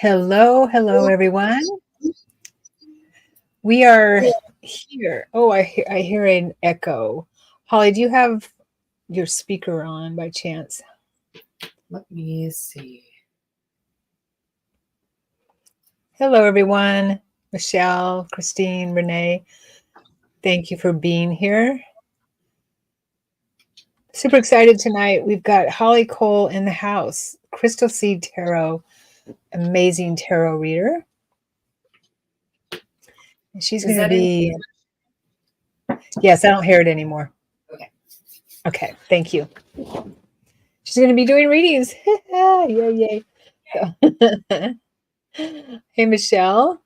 Hello, everyone. We are here. Oh, I hear an echo. Holly, do you have your speaker on by chance? Let me see. Hello, everyone. Michelle, Christine, Renee, thank you for being here. Super excited tonight. We've got Holly Cole in the house, Crystal Seed Tarot, amazing tarot reader. She's going to be. Yes, I don't hear it anymore. Okay. Okay, thank you. She's going to be doing readings. Yay. Hey, Michelle.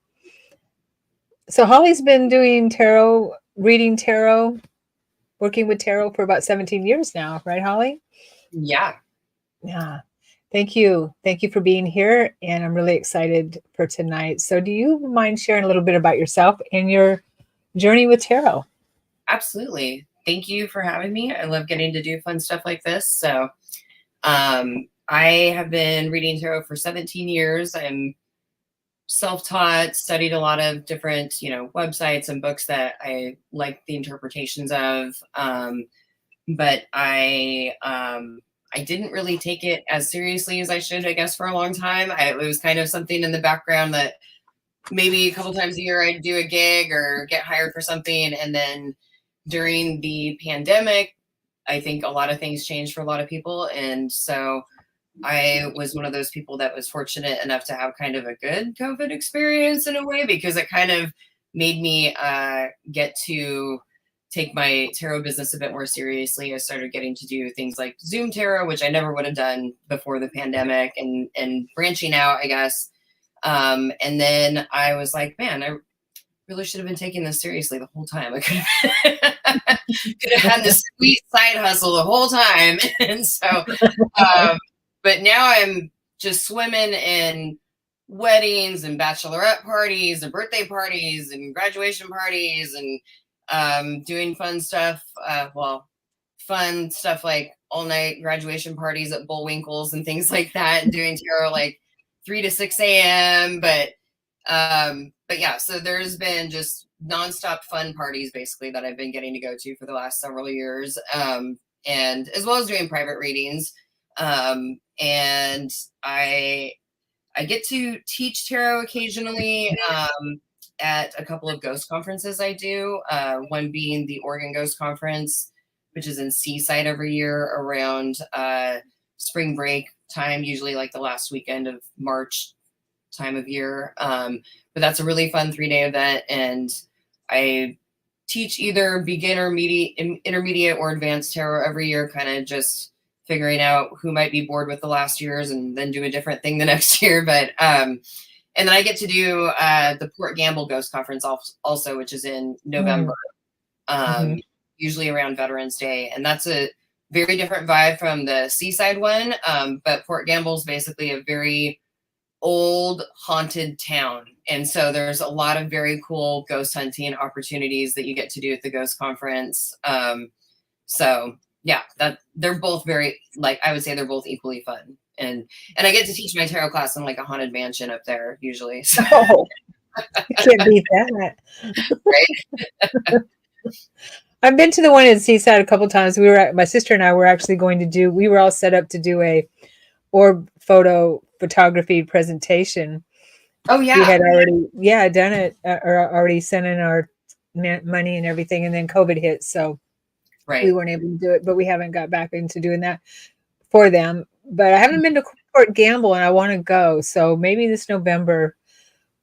So Holly's been doing tarot, reading tarot, working with tarot for about 17 years now, right, Holly? Yeah. Yeah. Thank you. Thank you for being here. And I'm really excited for tonight. So do you mind sharing a little bit about yourself and your journey with tarot? Absolutely. Thank you for having me. I love getting to do fun stuff like this. So I have been reading tarot for 17 years. I'm self-taught, studied a lot of different, websites and books that I like the interpretations of. But I didn't really take it as seriously as I should, I guess, for a long time. It was kind of something in the background that maybe a couple times a year I'd do a gig or get hired for something. And then during the pandemic, I think a lot of things changed for a lot of people. And so I was one of those people that was fortunate enough to have kind of a good COVID experience in a way, because it kind of made me get to take my tarot business a bit more seriously. I started getting to do things like Zoom tarot, which I never would have done before the pandemic, and branching out, I guess. And then I was like, man, I really should have been taking this seriously the whole time. I could have had this sweet side hustle the whole time. And so, but now I'm just swimming in weddings and bachelorette parties and birthday parties and graduation parties and doing fun stuff. Fun stuff like all night graduation parties at Bullwinkles and things like that, and doing tarot like 3 to 6 a.m. But yeah, so there's been just nonstop fun parties basically that I've been getting to go to for the last several years, and as well as doing private readings. And I get to teach tarot occasionally at a couple of ghost conferences I do, one being the Oregon Ghost Conference, which is in Seaside every year around spring break time, usually like the last weekend of March time of year. But that's a really fun 3-day event, and I teach either beginner, intermediate, or advanced tarot every year, kind of just figuring out who might be bored with the last year's and then do a different thing the next year. But and then I get to do the Port Gamble Ghost Conference also, which is in November, usually around Veterans Day, and that's a very different vibe from the Seaside one. But Port Gamble is basically a very old haunted town, and so there's a lot of very cool ghost hunting opportunities that you get to do at the ghost conference. So yeah, that they're both very, like, I would say they're both equally fun, and I get to teach my tarot class in like a haunted mansion up there usually. So. Oh, you can't beat that, right? I've been to the one in Seaside a couple times. My sister and I were actually going to do. We were all set up to do a orb photography presentation. Oh yeah, we had already done it, or already sent in our money and everything, and then COVID hit, so we weren't able to do it. But we haven't got back into doing that for them. But I haven't been to Port Gamble, and I want to go. So maybe this November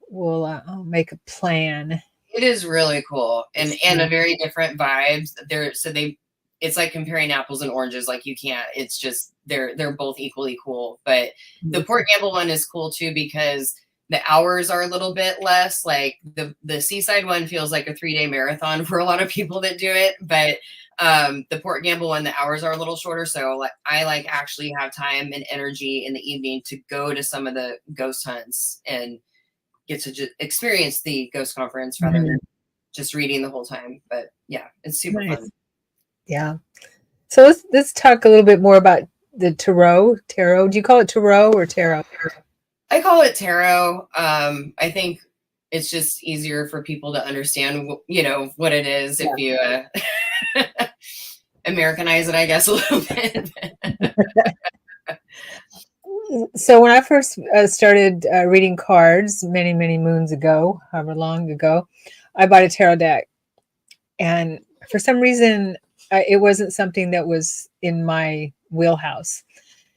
we'll I'll make a plan. It is really cool, and a very different vibes. It's like comparing apples and oranges. Like you can't. It's just they're both equally cool. But the Port Gamble one is cool too because the hours are a little bit less. Like the Seaside one feels like a 3-day marathon for a lot of people that do it. But the Port Gamble one, the hours are a little shorter. So I actually have time and energy in the evening to go to some of the ghost hunts and get to just experience the ghost conference rather than just reading the whole time. But yeah, it's super fun. Yeah. So let's talk a little bit more about the tarot. Do you call it tarot or tarot? I call it tarot. I think it's just easier for people to understand, what it is if you Americanize it, I guess, a little bit. So when I first started reading cards many, many moons ago, however long ago, I bought a tarot deck. And for some reason, it wasn't something that was in my wheelhouse.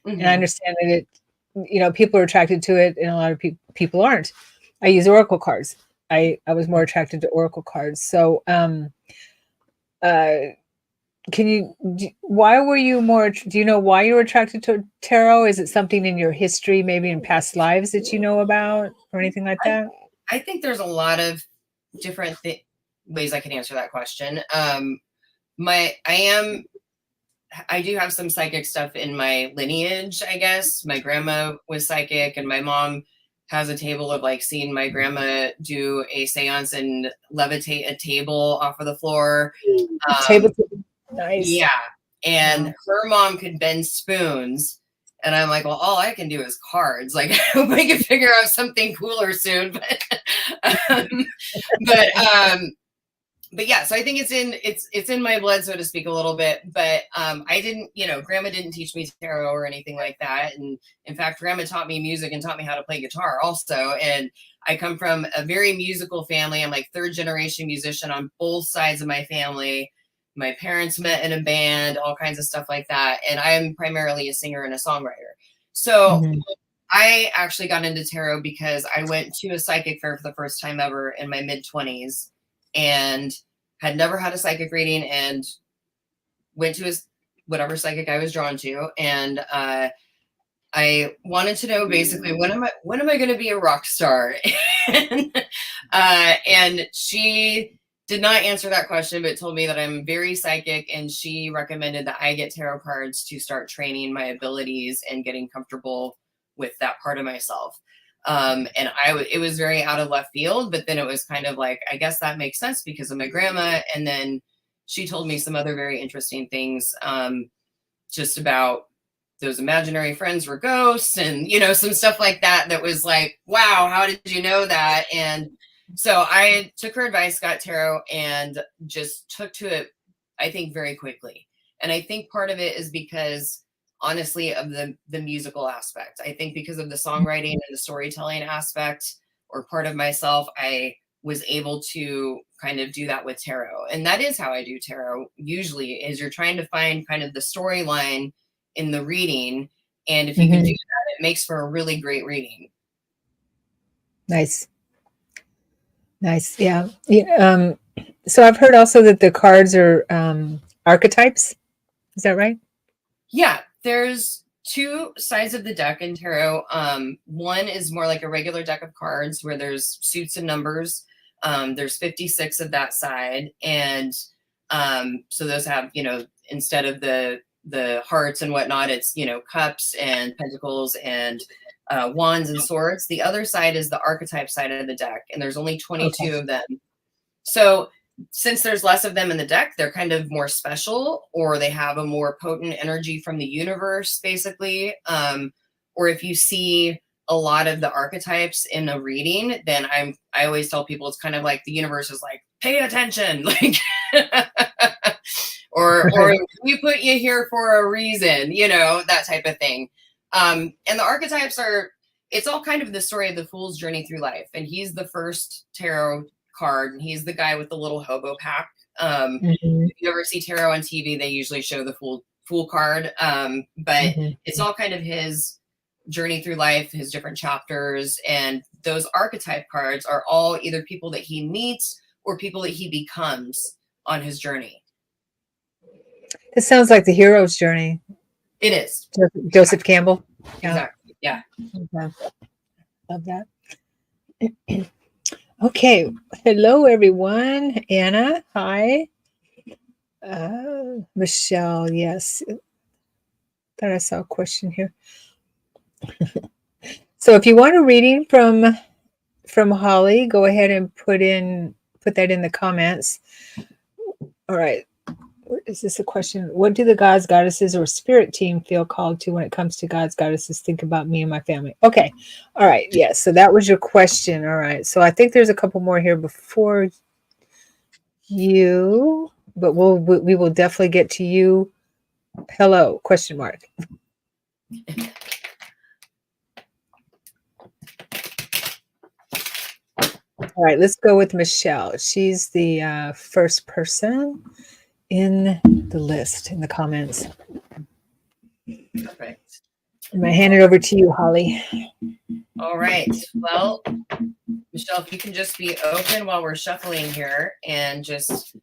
And I understand that people are attracted to it, and a lot of people aren't. I use oracle cards. I was more attracted to oracle cards. So, why were you more, do you know why you were attracted to tarot? Is it something in your history, maybe in past lives that you know about or anything like that? I think there's a lot of different ways I can answer that question. I do have some psychic stuff in my lineage, I guess. My grandma was psychic, and my mom has a table of like seeing my grandma do a seance and levitate a table off of the floor. Table, nice. Yeah. And her mom could bend spoons. And I'm like, well, all I can do is cards. Like, I hope I can figure out something cooler soon. But yeah, so I think it's in my blood, so to speak, a little bit. But I didn't, grandma didn't teach me tarot or anything like that. And in fact, grandma taught me music and taught me how to play guitar also. And I come from a very musical family. I'm like third generation musician on both sides of my family. My parents met in a band, all kinds of stuff like that. And I'm primarily a singer and a songwriter. So I actually got into tarot because I went to a psychic fair for the first time ever in my mid-20s and had never had a psychic reading, and went to whatever psychic I was drawn to. And I wanted to know basically, when am I going to be a rock star? And she did not answer that question, but told me that I'm very psychic, and she recommended that I get tarot cards to start training my abilities and getting comfortable with that part of myself. And it was very out of left field, but then it was kind of like, I guess that makes sense because of my grandma. And then she told me some other very interesting things, just about those imaginary friends were ghosts and, some stuff like that. That was like, wow, how did you know that? And so I took her advice, got tarot, and just took to it, I think, very quickly. And I think part of it is because, honestly, of the musical aspect. I think because of the songwriting and the storytelling aspect, or part of myself, I was able to kind of do that with tarot. And that is how I do tarot usually, is you're trying to find kind of the storyline in the reading. And if you can do that, it makes for a really great reading. Nice. Yeah. So I've heard also that the cards are archetypes. Is that right? Yeah. There's two sides of the deck in tarot. One is more like a regular deck of cards where there's suits and numbers. There's 56 of that side. And so those have, instead of the hearts and whatnot, it's, cups and pentacles and wands and swords. The other side is the archetype side of the deck, and there's only 22 of them. So since there's less of them in the deck, they're kind of more special, or they have a more potent energy from the universe, basically. Or if you see a lot of the archetypes in a reading, then I always tell people it's kind of like the universe is like, pay attention, like, or we put you here for a reason, that type of thing. And the archetypes it's all kind of the story of the fool's journey through life. And he's the first tarot card, and he's the guy with the little hobo pack. If you ever see tarot on TV, they usually show the fool card. But it's all kind of his journey through life, his different chapters. And those archetype cards are all either people that he meets or people that he becomes on his journey. It sounds like the hero's journey. It is. Joseph Campbell. Yeah. Exactly. Yeah. Okay. Love that. Okay. Hello, everyone. Anna. Hi. Michelle. Yes. Thought I saw a question here. So if you want a reading from Holly, go ahead and put that in the comments. All right. is this a question? What do the gods, goddesses, or spirit team feel called to when it comes to gods, goddesses? Think about me and my family. Okay. All right. Yes. So that was your question. All right. So I think there's a couple more here before you, but we will definitely get to you. Hello? Question mark. All right. Let's go with Michelle. She's the first person in the list in the comments. Perfect. I'm going to hand it over to you, Holly. All right. Well, Michelle, if you can just be open while we're shuffling here and just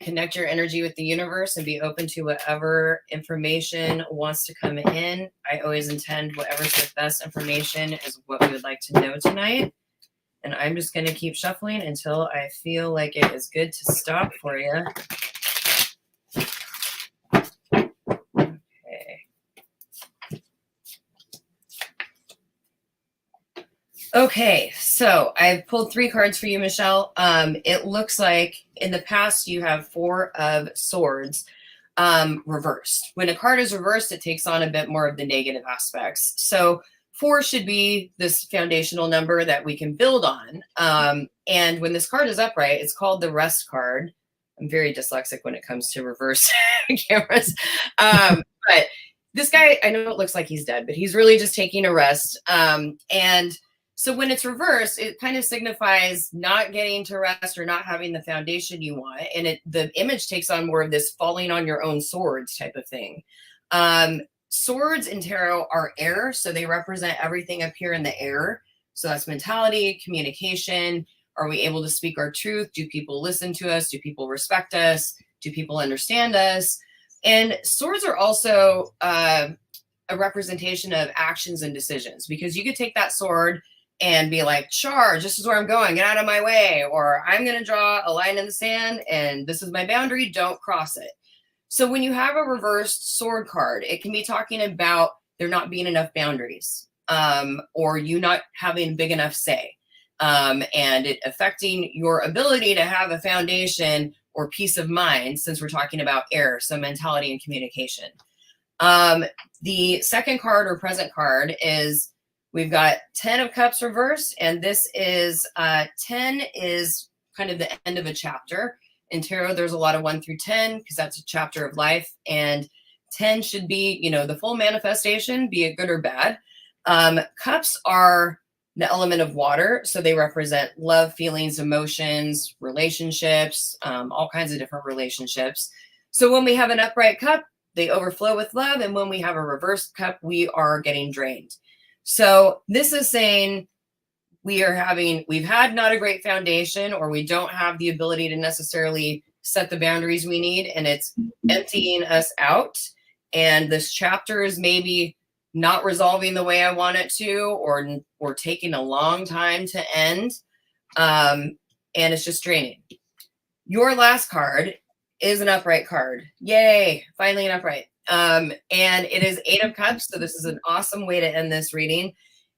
connect your energy with the universe and be open to whatever information wants to come in. I always intend whatever's the best information is what we would like to know tonight. And I'm just going to keep shuffling until I feel like it is good to stop for you. Okay, so I've pulled 3 cards for you, Michelle. It looks like in the past you have 4 of swords reversed. When a card is reversed, it takes on a bit more of the negative aspects. So 4 should be this foundational number that we can build on. And when this card is upright, it's called the rest card. I'm very dyslexic when it comes to reverse cameras. But this guy, I know it looks like he's dead, but he's really just taking a rest. And so when it's reversed, it kind of signifies not getting to rest or not having the foundation you want. And the image takes on more of this falling on your own swords type of thing. Swords in tarot are air, so they represent everything up here in the air. So that's mentality, communication. Are we able to speak our truth? Do people listen to us? Do people respect us? Do people understand us? And swords are also a representation of actions and decisions, because you could take that sword and be like, charge, this is where I'm going, get out of my way, or I'm going to draw a line in the sand and this is my boundary, don't cross it. So when you have a reversed sword card, it can be talking about there not being enough boundaries, or you not having big enough say, and it affecting your ability to have a foundation or peace of mind, since we're talking about air, so mentality and communication. The second card or present card is, we've got 10 of cups reversed, and this is 10 is kind of the end of a chapter. In tarot, there's a lot of 1 through 10 because that's a chapter of life, and 10 should be, you know, the full manifestation, be it good or bad. Cups are the element of water, so they represent love, feelings, emotions, relationships, all kinds of different relationships. So when we have an upright cup, they overflow with love, and when we have a reversed cup, we are getting drained. So this is saying we've had not a great foundation, or we don't have the ability to necessarily set the boundaries we need, and it's emptying us out. And this chapter is maybe not resolving the way I want it to, or taking a long time to end. And it's just draining. Your last card is an upright card. Yay, finally an upright. And it is 8 of cups. So this is an awesome way to end this reading.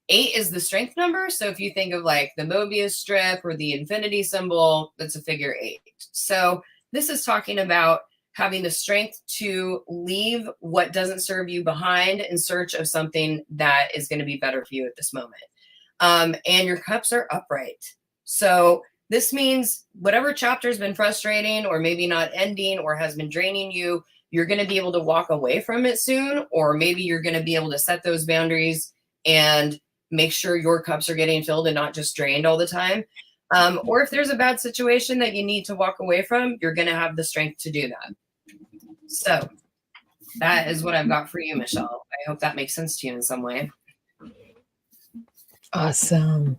8 is the strength number. So if you think of like the Mobius strip or the infinity symbol, that's a figure 8. So this is talking about having the strength to leave what doesn't serve you behind in search of something that is going to be better for you at this moment. And your cups are upright. So this means whatever chapter has been frustrating or maybe not ending or has been draining you, you're going to be able to walk away from it soon, or maybe you're going to be able to set those boundaries and make sure your cups are getting filled and not just drained all the time. Or if there's a bad situation that you need to walk away from, you're going to have the strength to do that. So that is what I've got for you, Michelle. I hope that makes sense to you in some way. Awesome.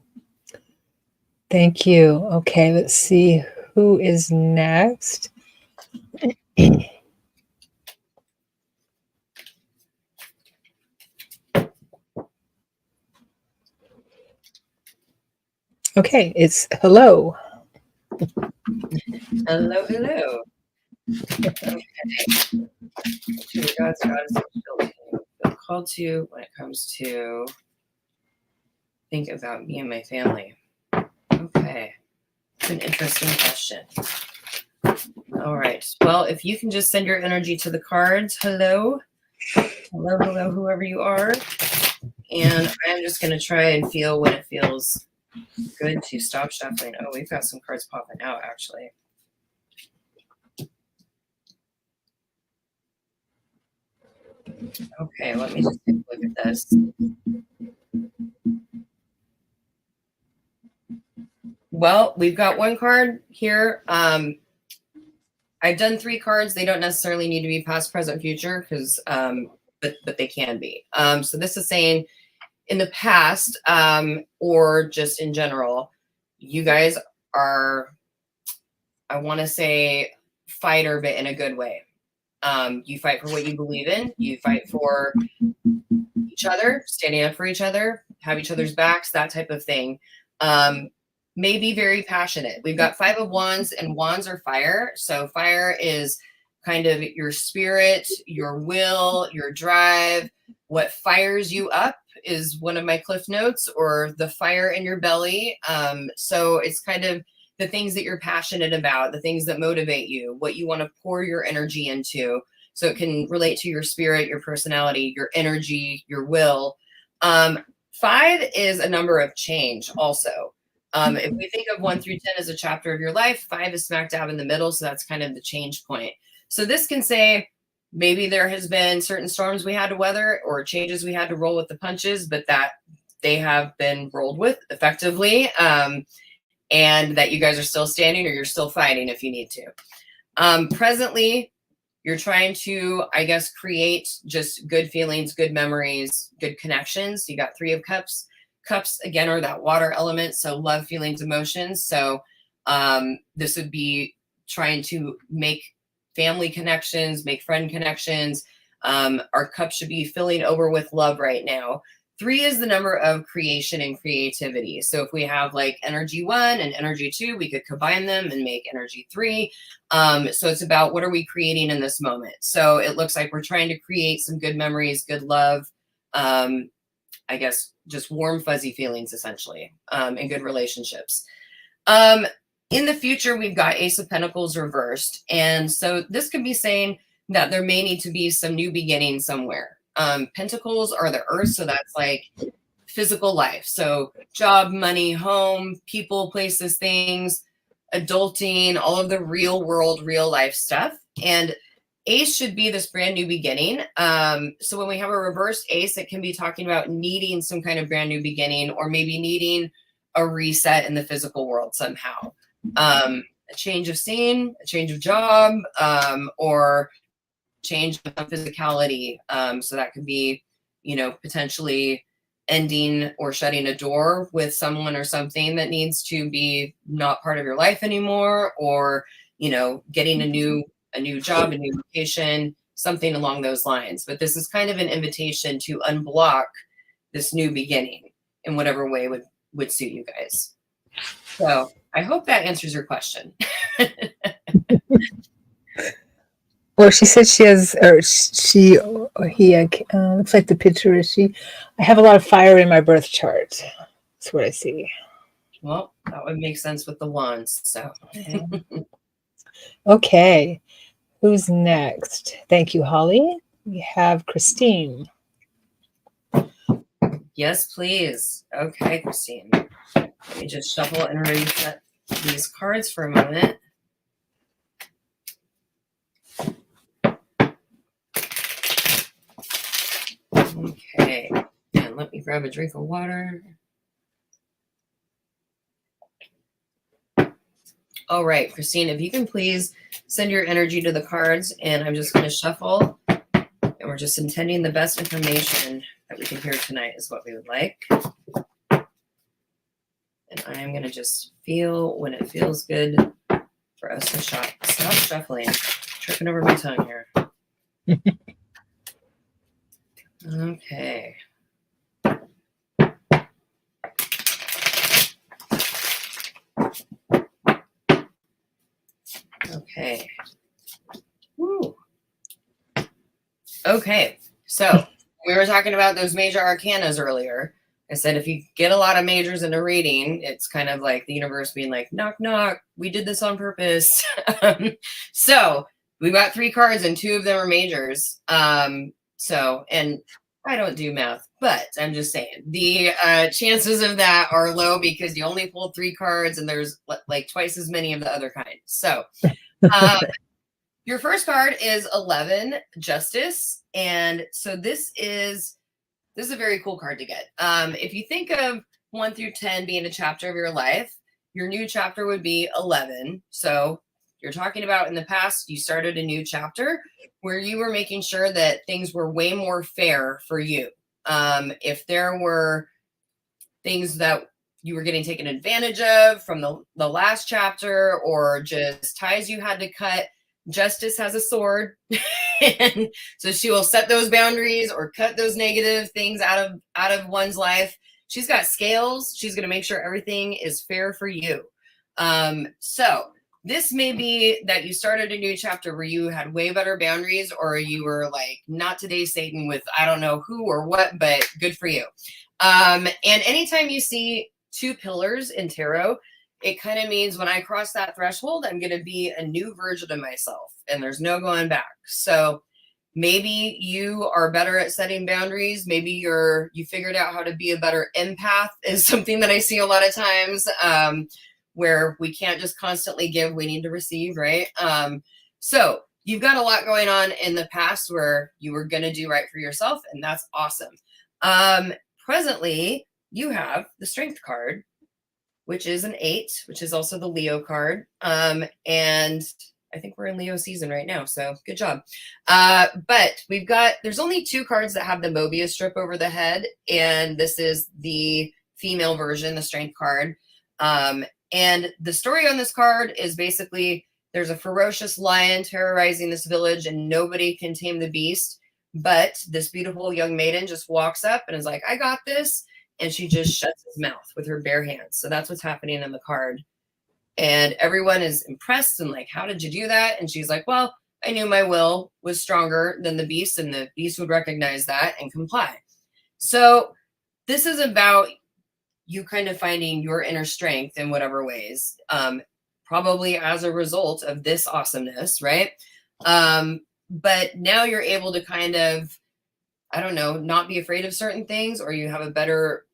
Thank you. Okay, let's see who is next. Okay, it's hello. Hello, hello. Okay. To the gods, feel called to when it comes to think about me and my family. Okay. It's an interesting question. All right. Well, if you can just send your energy to the cards. Hello. Hello, hello, whoever you are. And I'm just going to try and feel when it feels good to stop shuffling. Oh, we've got some cards popping out, actually. Okay, let me just take a look at this. Well, we've got one card here. I've done 3 cards. They don't necessarily need to be past, present, future, because but they can be. So this is saying in the past, or just in general, you guys are, I want to say, fighter, but in a good way. You fight for what you believe in. You fight for each other, standing up for each other, have each other's backs, that type of thing. May be very passionate. We've got 5 of Wands, and Wands are fire. So fire is kind of your spirit, your will, your drive. What fires you up is one of my cliff notes, or the fire in your belly. So it's kind of the things that you're passionate about, the things that motivate you, what you want to pour your energy into. So it can relate to your spirit, your personality, your energy, your will. 5 is a number of change also. If we think of 1 through 10 as a chapter of your life, 5 is smack dab in the middle. So that's kind of the change point. So this can say, maybe there has been certain storms we had to weather or changes we had to roll with the punches, but that they have been rolled with effectively. And that you guys are still standing, or you're still fighting if you need to. Presently, you're trying to, I guess, create just good feelings, good memories, good connections. You got 3 of Cups. Cups, again, are that water element. So love, feelings, emotions. So this would be trying to make family connections, make friend connections. Our cup should be filling over with love right now. 3 is the number of creation and creativity. So if we have like energy 1 and energy 2, we could combine them and make energy 3. So it's about, what are we creating in this moment? So it looks like we're trying to create some good memories, good love, I guess just warm, fuzzy feelings, essentially, and good relationships. In the future, we've got Ace of Pentacles reversed. And so this could be saying that there may need to be some new beginning somewhere. Pentacles are the earth, so that's like physical life. So job, money, home, people, places, things, adulting, all of the real world, real life stuff. And Ace should be this brand new beginning. So when we have a reversed Ace, it can be talking about needing some kind of brand new beginning, or maybe needing a reset in the physical world somehow. A change of scene, a change of job, or change of physicality. So that could be, potentially ending or shutting a door with someone or something that needs to be not part of your life anymore, or, getting a new job, a new location, something along those lines. But this is kind of an invitation to unblock this new beginning in whatever way would suit you guys. So I hope that answers your question. Well, she said she has, or she, or he, looks like the picture is she. I have a lot of fire in my birth chart. That's what I see. Well, that would make sense with the wands. So, okay. Who's next? Thank you, Holly. We have Christine. Yes, please. Okay, Christine. Let me just shuffle and reset these cards for a moment. Okay, and let me grab a drink of water. All right, Christine, if you can please send your energy to the cards, and I'm just going to shuffle, and we're just intending the best information that we can hear tonight is what we would like. And I am going to just feel when it feels good for us to stop shuffling. Tripping over my tongue here. Okay. Okay. Woo. Okay. So we were talking about those major arcanas earlier. I said, if you get a lot of majors in a reading, it's kind of like the universe being like, knock, knock, we did this on purpose. So we got 3 cards and 2 of them are majors. So, and I don't do math, but I'm just saying the chances of that are low because you only pulled 3 cards and there's like twice as many of the other kind. So your first card is 11, Justice. And so this is a very cool card to get. If you think of 1 through 10 being a chapter of your life, your new chapter would be 11. So you're talking about in the past, you started a new chapter where you were making sure that things were way more fair for you. If there were things that you were getting taken advantage of from the last chapter, or just ties you had to cut, Justice has a sword. And so she will set those boundaries or cut those negative things out of one's life. She's got scales. She's going to make sure everything is fair for you. So this may be that you started a new chapter where you had way better boundaries, or you were like, not today, Satan, with I don't know who or what, but good for you. And anytime you see 2 pillars in tarot, it kind of means when I cross that threshold, I'm going to be a new version of myself and there's no going back. So maybe you are better at setting boundaries. Maybe you figured out how to be a better empath is something that I see a lot of times, where we can't just constantly give, we need to receive, right? So you've got a lot going on in the past where you were going to do right for yourself, and that's awesome. Presently, you have the Strength card, which is an 8, which is also the Leo card. And I think we're in Leo season right now, so good job. But there's only 2 cards that have the Mobius strip over the head, and this is the female version, the Strength card. And the story on this card is basically there's a ferocious lion terrorizing this village and nobody can tame the beast, but this beautiful young maiden just walks up and is like, I got this. And she just shuts his mouth with her bare hands. So that's what's happening in the card. And everyone is impressed and like, how did you do that? And she's like, well, I knew my will was stronger than the beast and the beast would recognize that and comply. So this is about you kind of finding your inner strength in whatever ways, probably as a result of this awesomeness, right? But now you're able to kind of, I don't know, not be afraid of certain things, or you have a better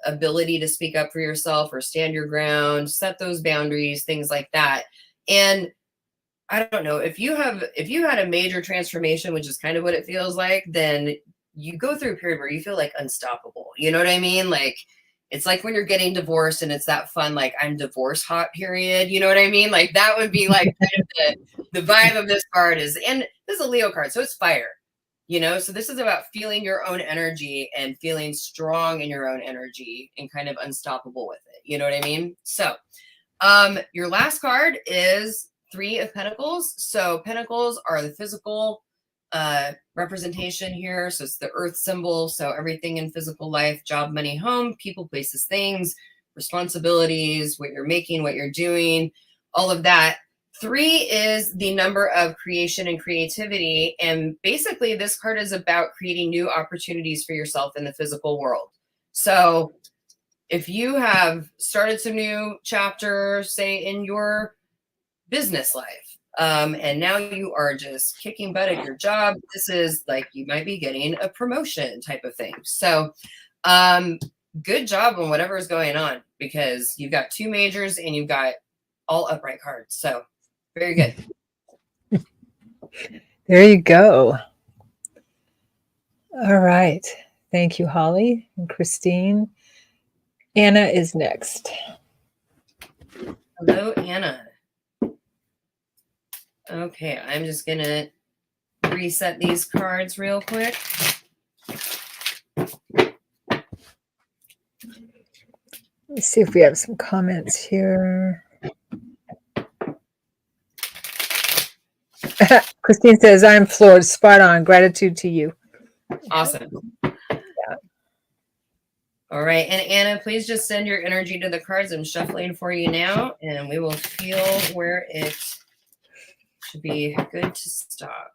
ability to speak up for yourself or stand your ground, set those boundaries, things like that. And I don't know, if you had a major transformation, which is kind of what it feels like, then you go through a period where you feel like unstoppable. You know what I mean? Like, it's like when you're getting divorced and it's that fun, like, I'm divorce hot period. You know what I mean? Like, that would be like kind of the vibe of this card is, and this is a Leo card, so it's fire. You know, so this is about feeling your own energy and feeling strong in your own energy and kind of unstoppable with it. You know what I mean? So your last card is 3 of Pentacles. So Pentacles are the physical representation here. So it's the earth symbol. So everything in physical life, job, money, home, people, places, things, responsibilities, what you're making, what you're doing, all of that. 3 is the number of creation and creativity. And basically this card is about creating new opportunities for yourself in the physical world. So if you have started some new chapter, say in your business life, and now you are just kicking butt at your job, this is like, you might be getting a promotion type of thing. So good job on whatever is going on, because you've got 2 majors and you've got all upright cards. So very good. There you go. All right. Thank you, Holly and Christine. Anna is next. Hello, Anna. Okay, I'm just going to reset these cards real quick. Let's see if we have some comments here. Christine says, I'm floored. Spot on. Gratitude to you. Awesome. Yeah. All right. And Anna, please just send your energy to the cards. I'm shuffling for you now, and we will feel where it should be good to stop.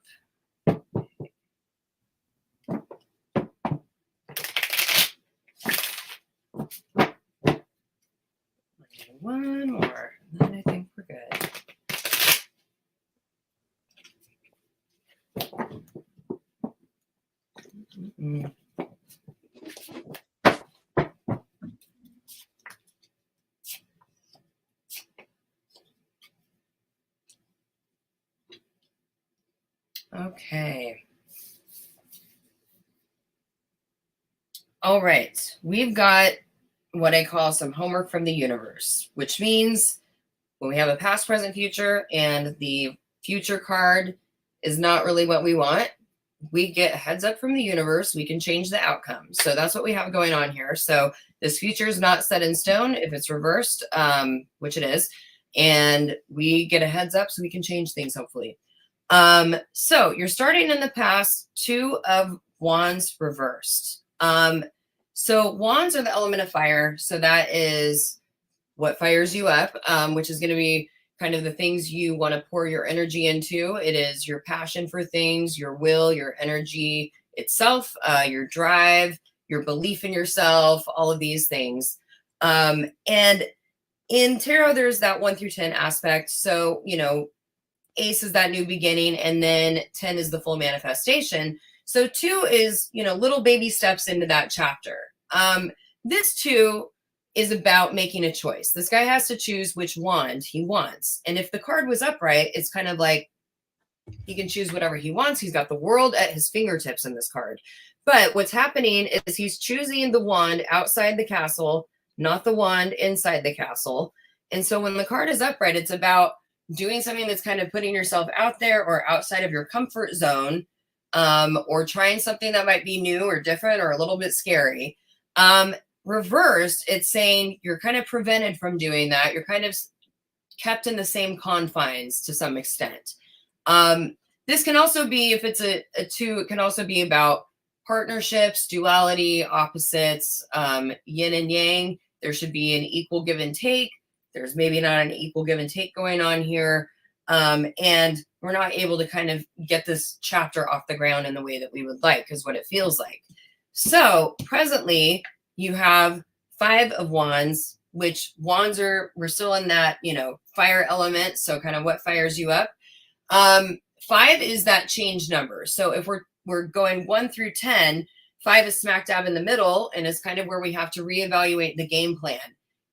All right. We've got what I call some homework from the universe, which means when we have a past, present, future, and the future card is not really what we want, we get a heads up from the universe. We can change the outcome. So that's what we have going on here. So this future is not set in stone if it's reversed, which it is. And we get a heads up so we can change things, hopefully. So you're starting in the past, 2 of Wands reversed. So wands are the element of fire. So that is what fires you up, which is going to be kind of the things you want to pour your energy into. It is your passion for things, your will, your energy itself, your drive, your belief in yourself, all of these things. And in tarot, there's that 1 through 10 aspect. So, ace is that new beginning, and then 10 is the full manifestation. So 2 is, little baby steps into that chapter. This 2 is about making a choice. This guy has to choose which wand he wants. And if the card was upright, it's kind of like he can choose whatever he wants. He's got the world at his fingertips in this card. But what's happening is he's choosing the wand outside the castle, not the wand inside the castle. And so when the card is upright, it's about doing something that's kind of putting yourself out there or outside of your comfort zone, or trying something that might be new or different or a little bit scary. Reversed, it's saying you're kind of prevented from doing that. You're kind of kept in the same confines to some extent. This can also be, if it's a 2, it can also be about partnerships, duality, opposites, yin and yang. There should be an equal give and take. There's maybe not an equal give and take going on here. And we're not able to kind of get this chapter off the ground in the way that we would like, is what it feels like. So presently you have 5 of Wands, which wands we're still in that, fire element. So kind of what fires you up. 5 is that change number. So if we're going 1 through 10, 5 is smack dab in the middle, and is kind of where we have to reevaluate the game plan.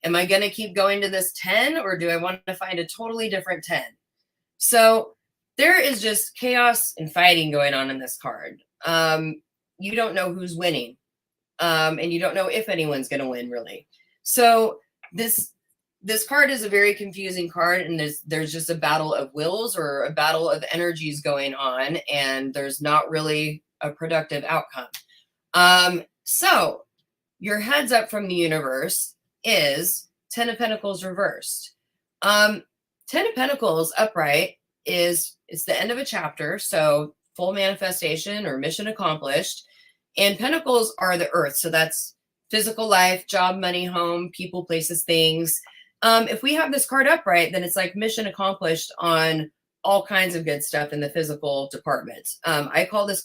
Am I going to keep going to this 10, or do I want to find a totally different 10? So there is just chaos and fighting going on in this card. You don't know who's winning, and you don't know if anyone's going to win, really. So this card is a very confusing card, and there's just a battle of wills or a battle of energies going on, and there's not really a productive outcome. So your heads up from the universe is 10 of Pentacles reversed. 10 of Pentacles upright it's the end of a chapter, so full manifestation or mission accomplished. And Pentacles are the earth, so that's physical life, job, money, home, people, places, things. If we have this card upright, then it's like mission accomplished on all kinds of good stuff in the physical department. I call this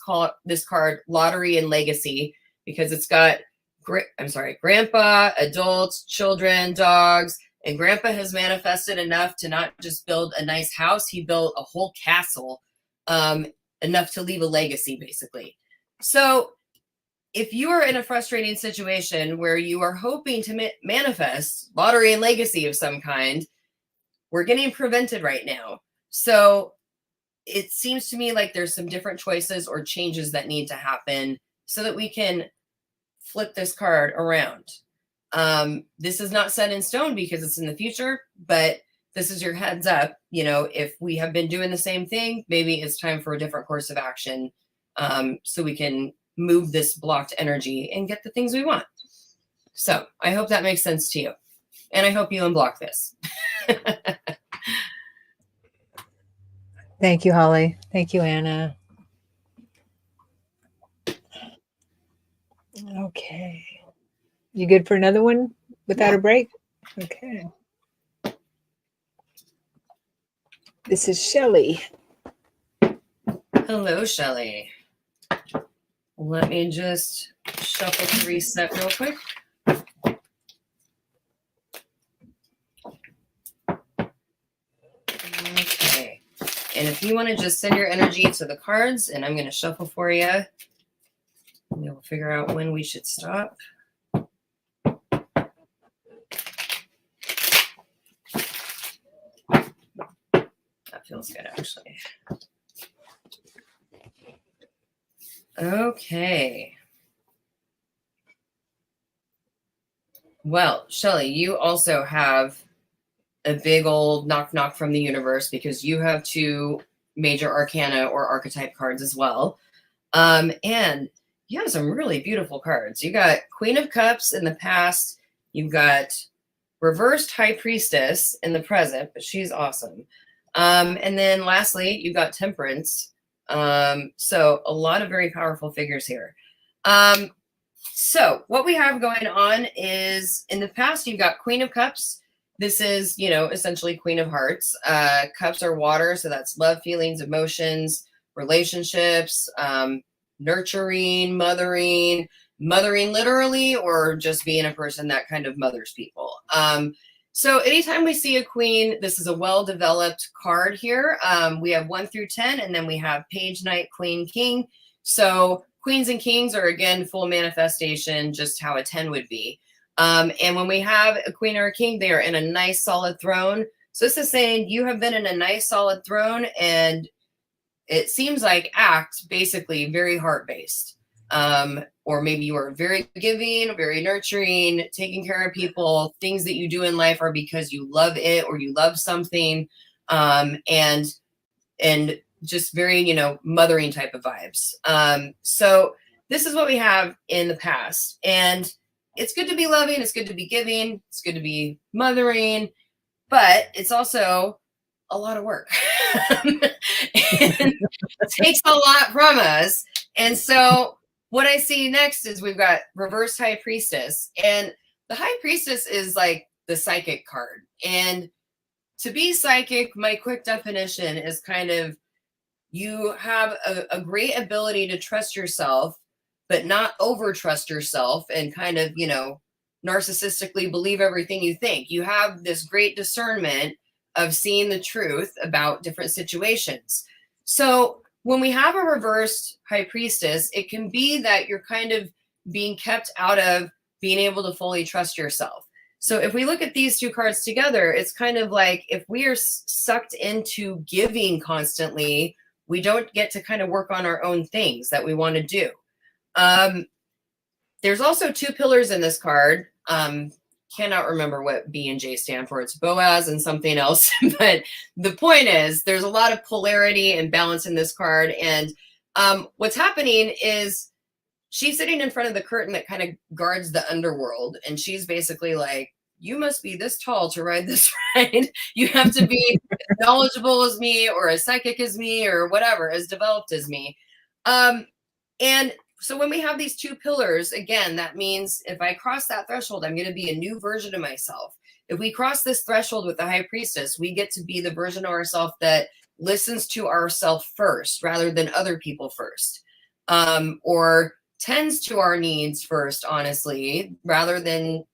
card lottery and legacy, because it's got grandpa, adults, children, dogs, and grandpa has manifested enough to not just build a nice house, he built a whole castle, enough to leave a legacy, basically. So if you are in a frustrating situation where you are hoping to manifest lottery and legacy of some kind, we're getting prevented right now. So it seems to me like there's some different choices or changes that need to happen so that we can flip this card around. This is not set in stone because it's in the future, but this is your heads up. If we have been doing the same thing, maybe it's time for a different course of action, so we can move this blocked energy and get the things we want. So I hope that makes sense to you. And I hope you unblock this. Thank you, Holly. Thank you, Anna. Okay. You good for another one without a break? Okay. This is Shelley. Hello, Shelley. Let me just shuffle to reset real quick. Okay. And if you want to just send your energy to the cards, and I'm going to shuffle for you, and we'll figure out when we should stop. That feels good, actually. Okay. Well, Shelley, you also have a big old knock knock from the universe because you have two major arcana or archetype cards as well. And you have some really beautiful cards. You got Queen of Cups in the past. You've got reversed High Priestess in the present, but she's awesome. And then lastly, you've got Temperance. So a lot of very powerful figures here. So what we have going on is in the past, you've got Queen of Cups. This is, essentially Queen of Hearts. Cups are water, so that's love, feelings, emotions, relationships, nurturing, mothering literally, or just being a person that kind of mothers people. So anytime we see a queen, this is a well-developed card here. We have 1 through 10, and then we have page, knight, queen, king. So queens and kings are, again, full manifestation, just how a 10 would be. And when we have a queen or a king, they are in a nice solid throne. So this is saying you have been in a nice solid throne, and it seems like act basically very heart-based. Or maybe you are very giving, very nurturing, taking care of people. Things that you do in life are because you love it or you love something, and just very, mothering type of vibes. So this is what we have in the past, and it's good to be loving. It's good to be giving. It's good to be mothering, but it's also a lot of work. And it takes a lot from us. And so what I see next is we've got reverse High Priestess, and the High Priestess is like the psychic card. And to be psychic, my quick definition is kind of you have a great ability to trust yourself, but not over trust yourself and kind of, narcissistically believe everything you think. You have this great discernment of seeing the truth about different situations. So when we have a reversed High Priestess, it can be that you're kind of being kept out of being able to fully trust yourself. So if we look at these two cards together, it's kind of like if we are sucked into giving constantly, we don't get to kind of work on our own things that we want to do. There's also 2 pillars in this card. Cannot remember what B and J stand for. It's Boaz and something else. But the point is there's a lot of polarity and balance in this card. And what's happening is she's sitting in front of the curtain that kind of guards the underworld. And she's basically like, you must be this tall to ride this ride. You have to be as knowledgeable as me or as psychic as me or whatever, as developed as me. And so when we have these 2 pillars, again, that means if I cross that threshold, I'm going to be a new version of myself. If we cross this threshold with the High Priestess, we get to be the version of ourselves that listens to ourselves first rather than other people first, or tends to our needs first, honestly, rather than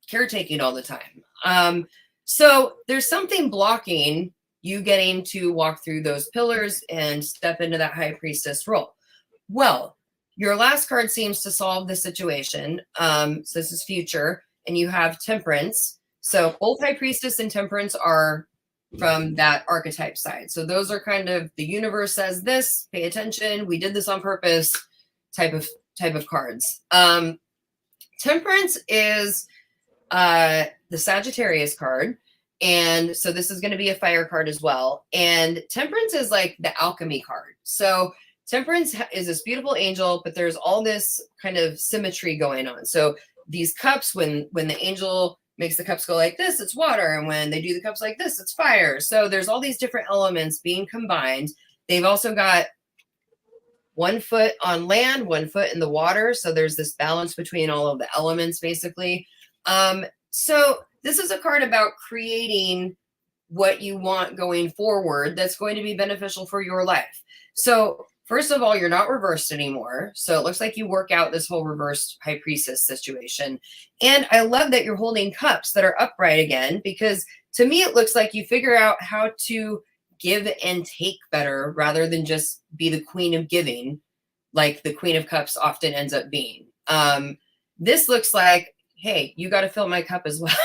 caretaking all the time. So there's something blocking you getting to walk through those pillars and step into that High Priestess role. Well, your last card seems to solve the situation. So this is future, and you have Temperance. So both High Priestess and Temperance are from that archetype side. So those are kind of the universe says this, pay attention, we did this on purpose type of cards. Temperance is the Sagittarius card. And so this is going to be a fire card as well. And Temperance is like the alchemy card. So Temperance is this beautiful angel, but there's all this kind of symmetry going on. So these cups, when the angel makes the cups go like this, it's water. And when they do the cups like this, it's fire. So there's all these different elements being combined. They've also got 1 foot on land, 1 foot in the water. So there's this balance between all of the elements, basically. So this is a card about creating what you want going forward that's going to be beneficial for your life. So first of all, you're not reversed anymore. So it looks like you work out this whole reversed High Priestess situation. And I love that you're holding cups that are upright again, because to me, it looks like you figure out how to give and take better rather than just be the queen of giving, like the Queen of Cups often ends up being. This looks like, hey, you got to fill my cup as well.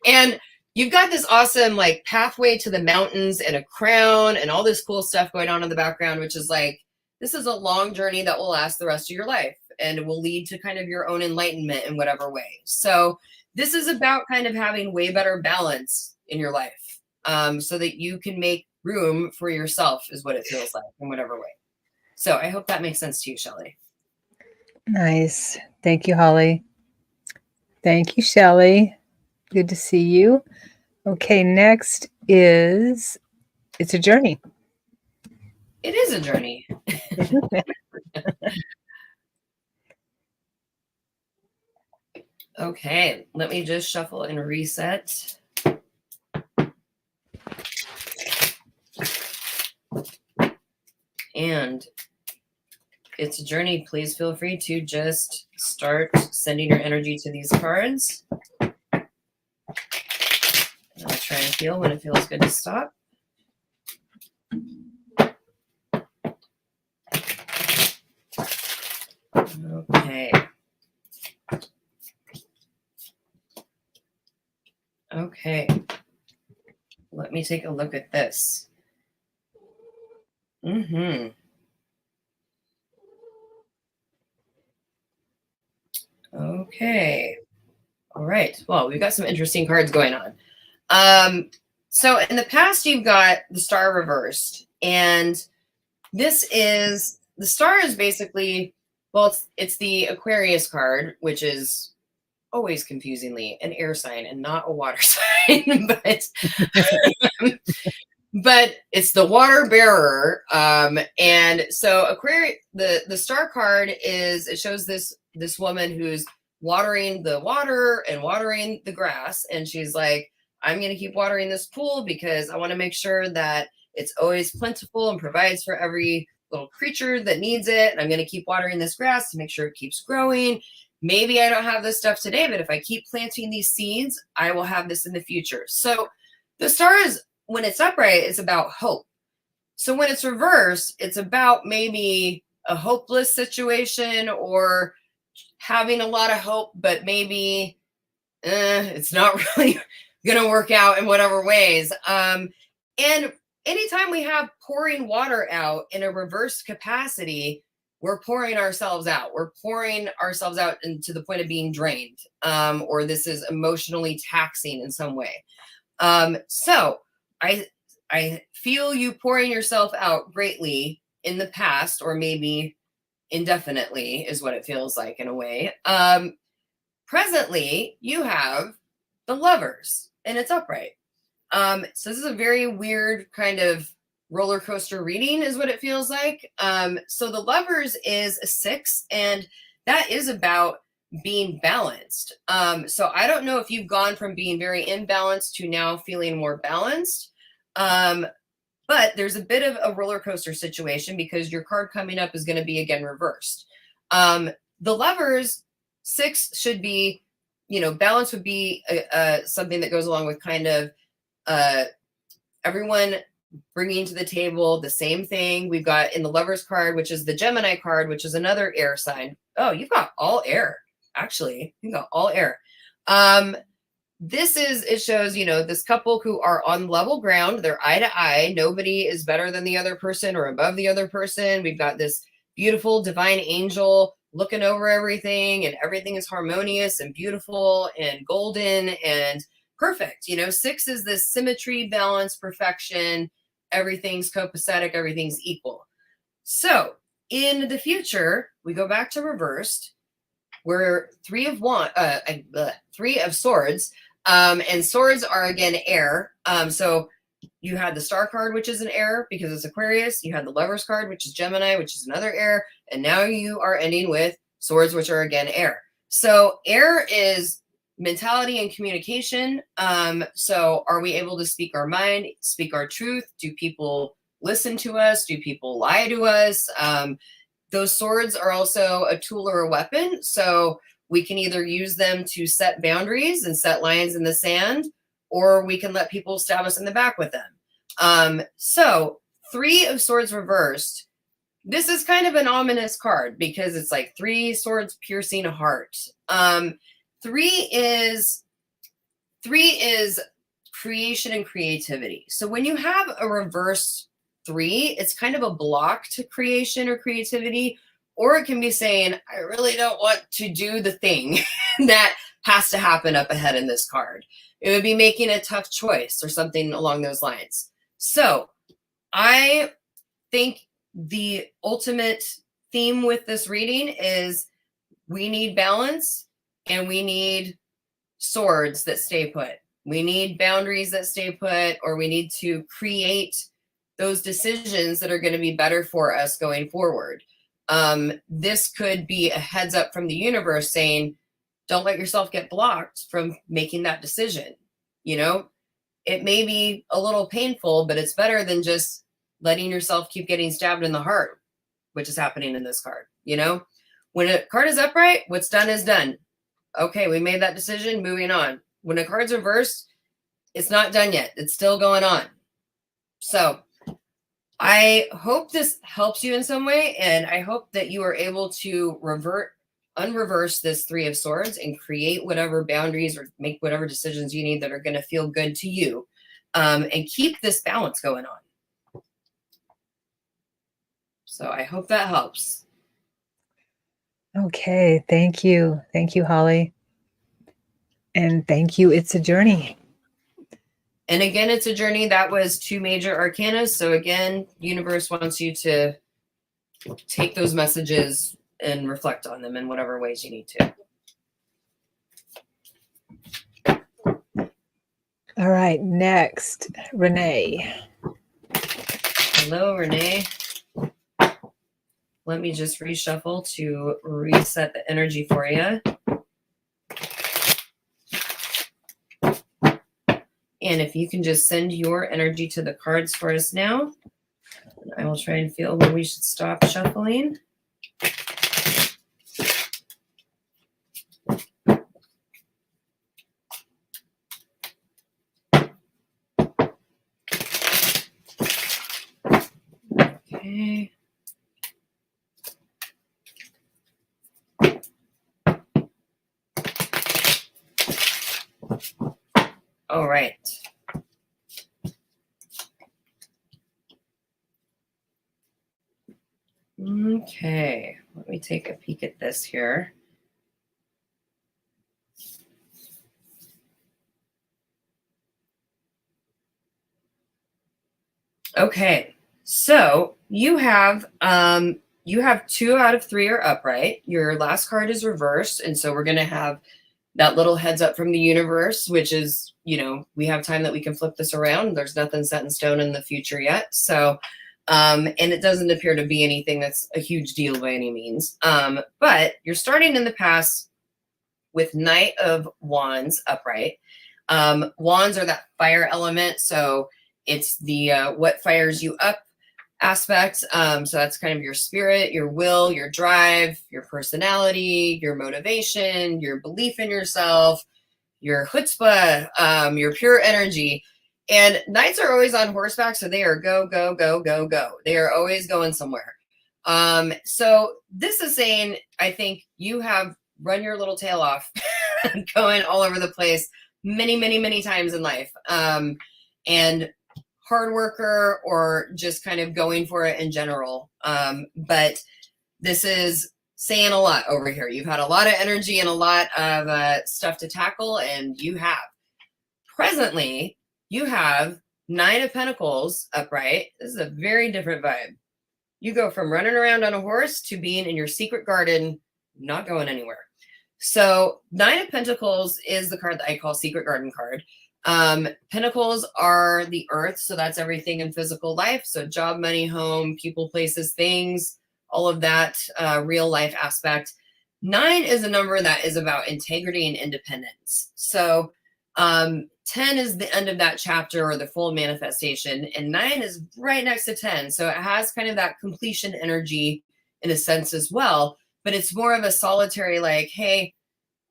And you've got this awesome like pathway to the mountains and a crown and all this cool stuff going on in the background, which is like, this is a long journey that will last the rest of your life. and will lead to kind of your own enlightenment in whatever way. So this is about kind of having way better balance in your life, so that you can make room for yourself, is what it feels like in whatever way. So I hope that makes sense to you, Shelley. Nice. Thank you, Holly. Thank you, Shelley. Good to see you. Okay, next is it's a journey. It is a journey. Okay, let me just shuffle and reset. And it's a journey. Please feel free to just start sending your energy to these cards. I'll try and feel when it feels good to stop. Okay. Okay. Let me take a look at this. Okay. All right. Well, we've got some interesting cards going on. So in the past, you've got the star reversed, and this is the star is basically, well, it's the Aquarius card, which is always confusingly an air sign and not a water sign, but it's the water bearer. And so Aquarius, the star card is, it shows this woman who's watering the water and watering the grass, and she's like, I'm going to keep watering this pool because I want to make sure that it's always plentiful and provides for every little creature that needs it. And I'm going to keep watering this grass to make sure it keeps growing. Maybe I don't have this stuff today, but if I keep planting these seeds, I will have this in the future. So the star is, when it's upright, it's about hope. So when it's reversed, it's about maybe a hopeless situation or having a lot of hope, but maybe it's not really going to work out in whatever ways. And anytime we have pouring water out in a reversed capacity, we're pouring ourselves out. We're pouring ourselves out into the point of being drained, or this is emotionally taxing in some way. So I feel you pouring yourself out greatly in the past, or maybe indefinitely is what it feels like in a way. Presently, you have the Lovers, and it's upright. So this is a very weird kind of roller coaster reading is what it feels like. So the Lovers is a 6, and that is about being balanced. So I don't know if you've gone from being very imbalanced to now feeling more balanced. But there's a bit of a roller coaster situation because your card coming up is going to be again reversed. The Lovers 6 should be, balance would be something that goes along with kind of everyone bringing to the table the same thing. We've got in the Lovers card, which is the Gemini card, which is another air sign. Oh, you've got all air. Actually, you've got all air. It shows, this couple who are on level ground. They're eye to eye. Nobody is better than the other person or above the other person. We've got this beautiful divine angel looking over everything, and everything is harmonious and beautiful and golden and perfect. 6 is this symmetry, balance, perfection. Everything's copacetic. Everything's equal. So in the future, we go back to reversed. We're 3 of Swords. And swords are again air. So you had the star card, which is an air because it's Aquarius. You had the Lovers card, which is Gemini, which is another air. And now you are ending with swords, which are again air. So air is mentality and communication. So are we able to speak our mind, speak our truth? Do people listen to us? Do people lie to us? Those swords are also a tool or a weapon. So we can either use them to set boundaries and set lines in the sand, or we can let people stab us in the back with them. So 3 of Swords reversed. This is kind of an ominous card because it's like 3 swords piercing a heart. 3 is creation and creativity. So when you have a reverse 3, it's kind of a block to creation or creativity, Or it can be saying, I really don't want to do the thing that has to happen up ahead in this card. It would be making a tough choice or something along those lines. So I think the ultimate theme with this reading is we need balance and we need swords that stay put. We need boundaries that stay put, or we need to create those decisions that are going to be better for us going forward. This could be a heads up from the universe saying, don't let yourself get blocked from making that decision. You know, it may be a little painful, but it's better than just letting yourself keep getting stabbed in the heart, which is happening in this card. You know, when a card is upright, what's done is done. Okay, we made that decision, moving on. When a card's reversed, it's not done yet. It's still going on. So I hope this helps you in some way, and I hope that you are able to unreverse this Three of Swords and create whatever boundaries or make whatever decisions you need that are going to feel good to you, and keep this balance going on. So I hope that helps. Okay, thank you. Thank you, Holly. And thank you. It's a journey. And again, it's a journey. That was 2 major arcana. So again, universe wants you to take those messages and reflect on them in whatever ways you need to. All right, next, Renee. Hello, Renee. Let me just reshuffle to reset the energy for you. And if you can just send your energy to the cards for us now, I will try and feel when we should stop shuffling. Okay. All right. Okay, let me take a peek at this here. Okay, so you have 2 out of 3 are upright. Your last card is reversed, and so we're going to have that little heads up from the universe, which is, you know, we have time that we can flip this around. There's nothing set in stone in the future yet. So, and it doesn't appear to be anything that's a huge deal by any means. But you're starting in the past with Knight of Wands upright. Wands are that fire element. So it's the what fires you up aspect. So that's kind of your spirit, your will, your drive, your personality, your motivation, your belief in yourself, your chutzpah, your pure energy. And knights are always on horseback, so they are go, go, go, go, go. They are always going somewhere. So this is saying, I think you have run your little tail off, going all over the place many, many, many times in life. And hard worker or just kind of going for it in general. But this is saying a lot over here. You've had a lot of energy and a lot of stuff to tackle, and you have. Presently, you have 9 of Pentacles upright. This is a very different vibe. You go from running around on a horse to being in your secret garden, not going anywhere. So 9 of Pentacles is the card that I call Secret Garden card. Pentacles are the earth, so that's everything in physical life. So job, money, home, people, places, things, all of that real life aspect. 9 is a number that is about integrity and independence. So 10 is the end of that chapter or the full manifestation, and 9 is right next to 10. So it has kind of that completion energy in a sense as well, but it's more of a solitary, like, hey,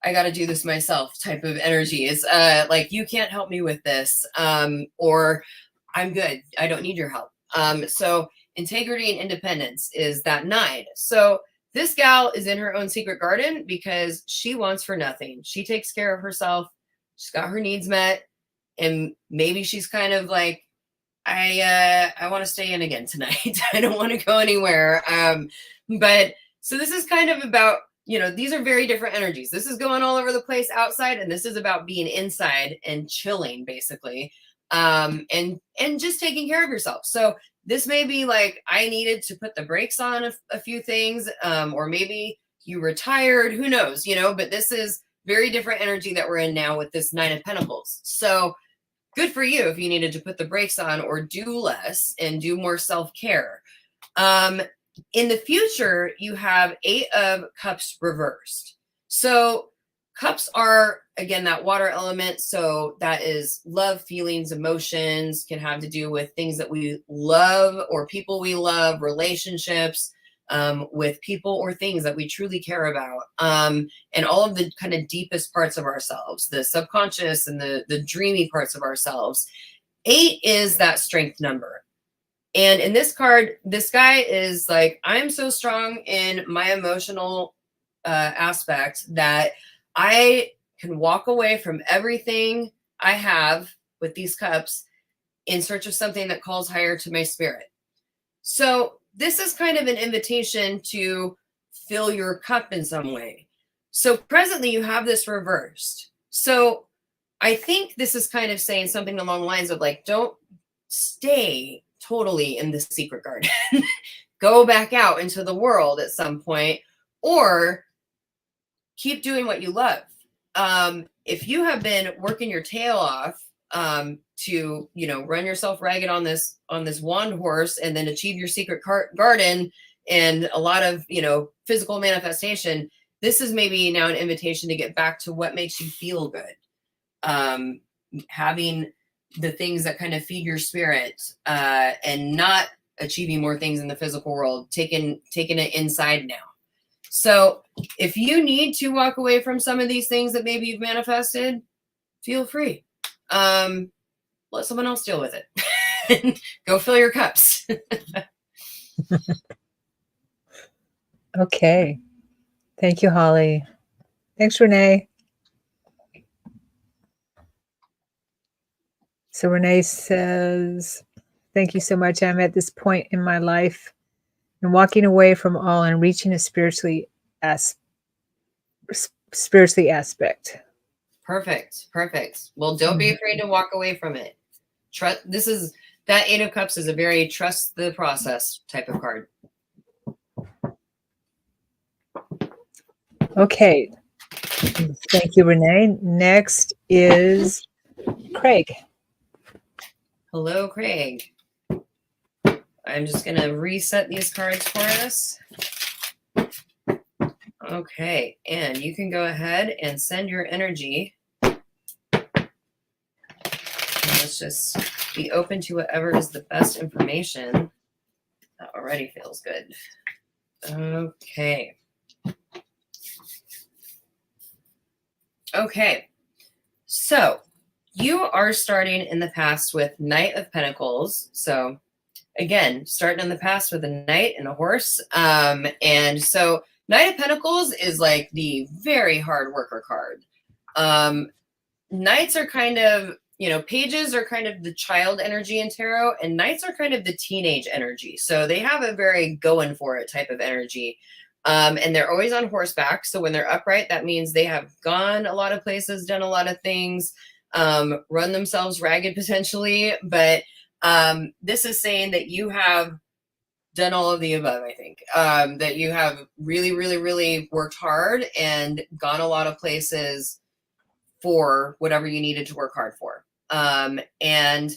I got to do this myself type of energy. It's like, you can't help me with this, or I'm good, I don't need your help. So integrity and independence is that 9. So this gal is in her own secret garden because she wants for nothing. She takes care of herself. She's got her needs met. And maybe she's kind of like, I want to stay in again tonight. I don't want to go anywhere. But So this is kind of about, these are very different energies. This is going all over the place outside, and this is about being inside and chilling, basically, and just taking care of yourself. So this may be like, I needed to put the brakes on a few things, or maybe you retired, who knows, but this is very different energy that we're in now with this Nine of Pentacles. So good for you if you needed to put the brakes on or do less and do more self-care. In the future, you have Eight of Cups reversed. So cups are, again, that water element. So that is love, feelings, emotions, can have to do with things that we love or people we love, relationships, with people or things that we truly care about, and all of the kind of deepest parts of ourselves, the subconscious and the dreamy parts of ourselves. 8 is that strength number. And in this card, this guy is like, I'm so strong in my emotional aspect that I can walk away from everything I have with these cups in search of something that calls higher to my spirit. So this is kind of an invitation to fill your cup in some way. So presently you have this reversed. So I think this is kind of saying something along the lines of like, don't stay totally in the secret garden. Go back out into the world at some point, or keep doing what you love. If you have been working your tail off to run yourself ragged on this wand horse and then achieve your secret garden and a lot of physical manifestation, this is maybe now an invitation to get back to what makes you feel good. Having the things that kind of feed your spirit, and not achieving more things in the physical world, taking it inside now. So if you need to walk away from some of these things that maybe you've manifested, feel free. Let someone else deal with it. Go fill your cups. Okay. Thank you, Holly. Thanks, Renee. So Renee says, thank you so much. I'm at this point in my life and walking away from all and reaching a spiritually aspect. Perfect. Well, don't be afraid to walk away from it. Trust. This is that Eight of Cups is a very trust the process type of card. Okay. Thank you, Renee. Next is Craig. Hello, Craig. I'm just going to reset these cards for us. Okay, and you can go ahead and send your energy. And let's just be open to whatever is the best information. That already feels good. Okay. Okay, so you are starting in the past with Knight of Pentacles. So again, starting in the past with a knight and a horse. And so Knight of Pentacles is like the very hard worker card. Knights are kind of, pages are kind of the child energy in tarot, and knights are kind of the teenage energy. So they have a very going for it type of energy. And they're always on horseback. So when they're upright, that means they have gone a lot of places, done a lot of things, run themselves ragged potentially. But this is saying that you have done all of the above, I think. That you have really, really, really worked hard and gone a lot of places for whatever you needed to work hard for. And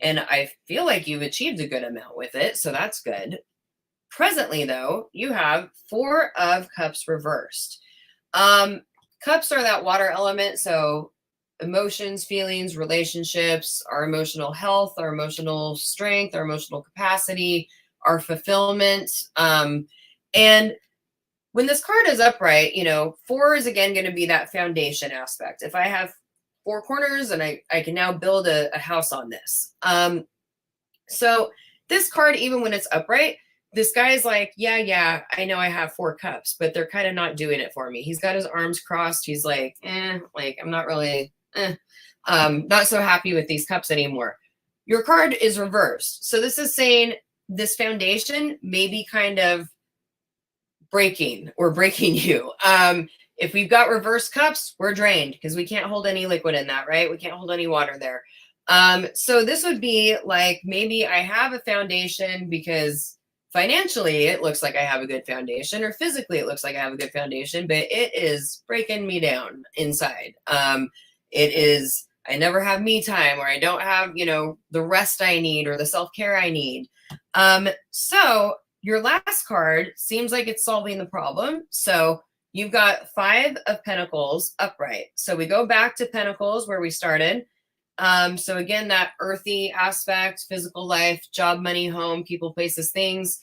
I feel like you've achieved a good amount with it. So that's good. Presently, though, you have Four of Cups reversed. Cups are that water element. So emotions, feelings, relationships, our emotional health, our emotional strength, our emotional capacity, our fulfillment. And when this card is upright, 4 is again going to be that foundation aspect. If I have 4 corners and I can now build a house on this. So this card, even when it's upright, this guy's like, yeah, I know I have 4 cups, but they're kind of not doing it for me. He's got his arms crossed. He's like, I'm not really, not so happy with these cups anymore. Your card is reversed. So this is saying this foundation may be kind of breaking or breaking you. If we've got reverse cups, we're drained because we can't hold any liquid in that, right? We can't hold any water there. So this would be like, maybe I have a foundation because financially it looks like I have a good foundation, or physically it looks like I have a good foundation, but it is breaking me down inside. It is, I never have me time, or I don't have, the rest I need or the self-care I need. So your last card seems like it's solving the problem. So you've got 5 of Pentacles upright. So we go back to Pentacles where we started. So again, that earthy aspect, physical life, job, money, home, people, places, things.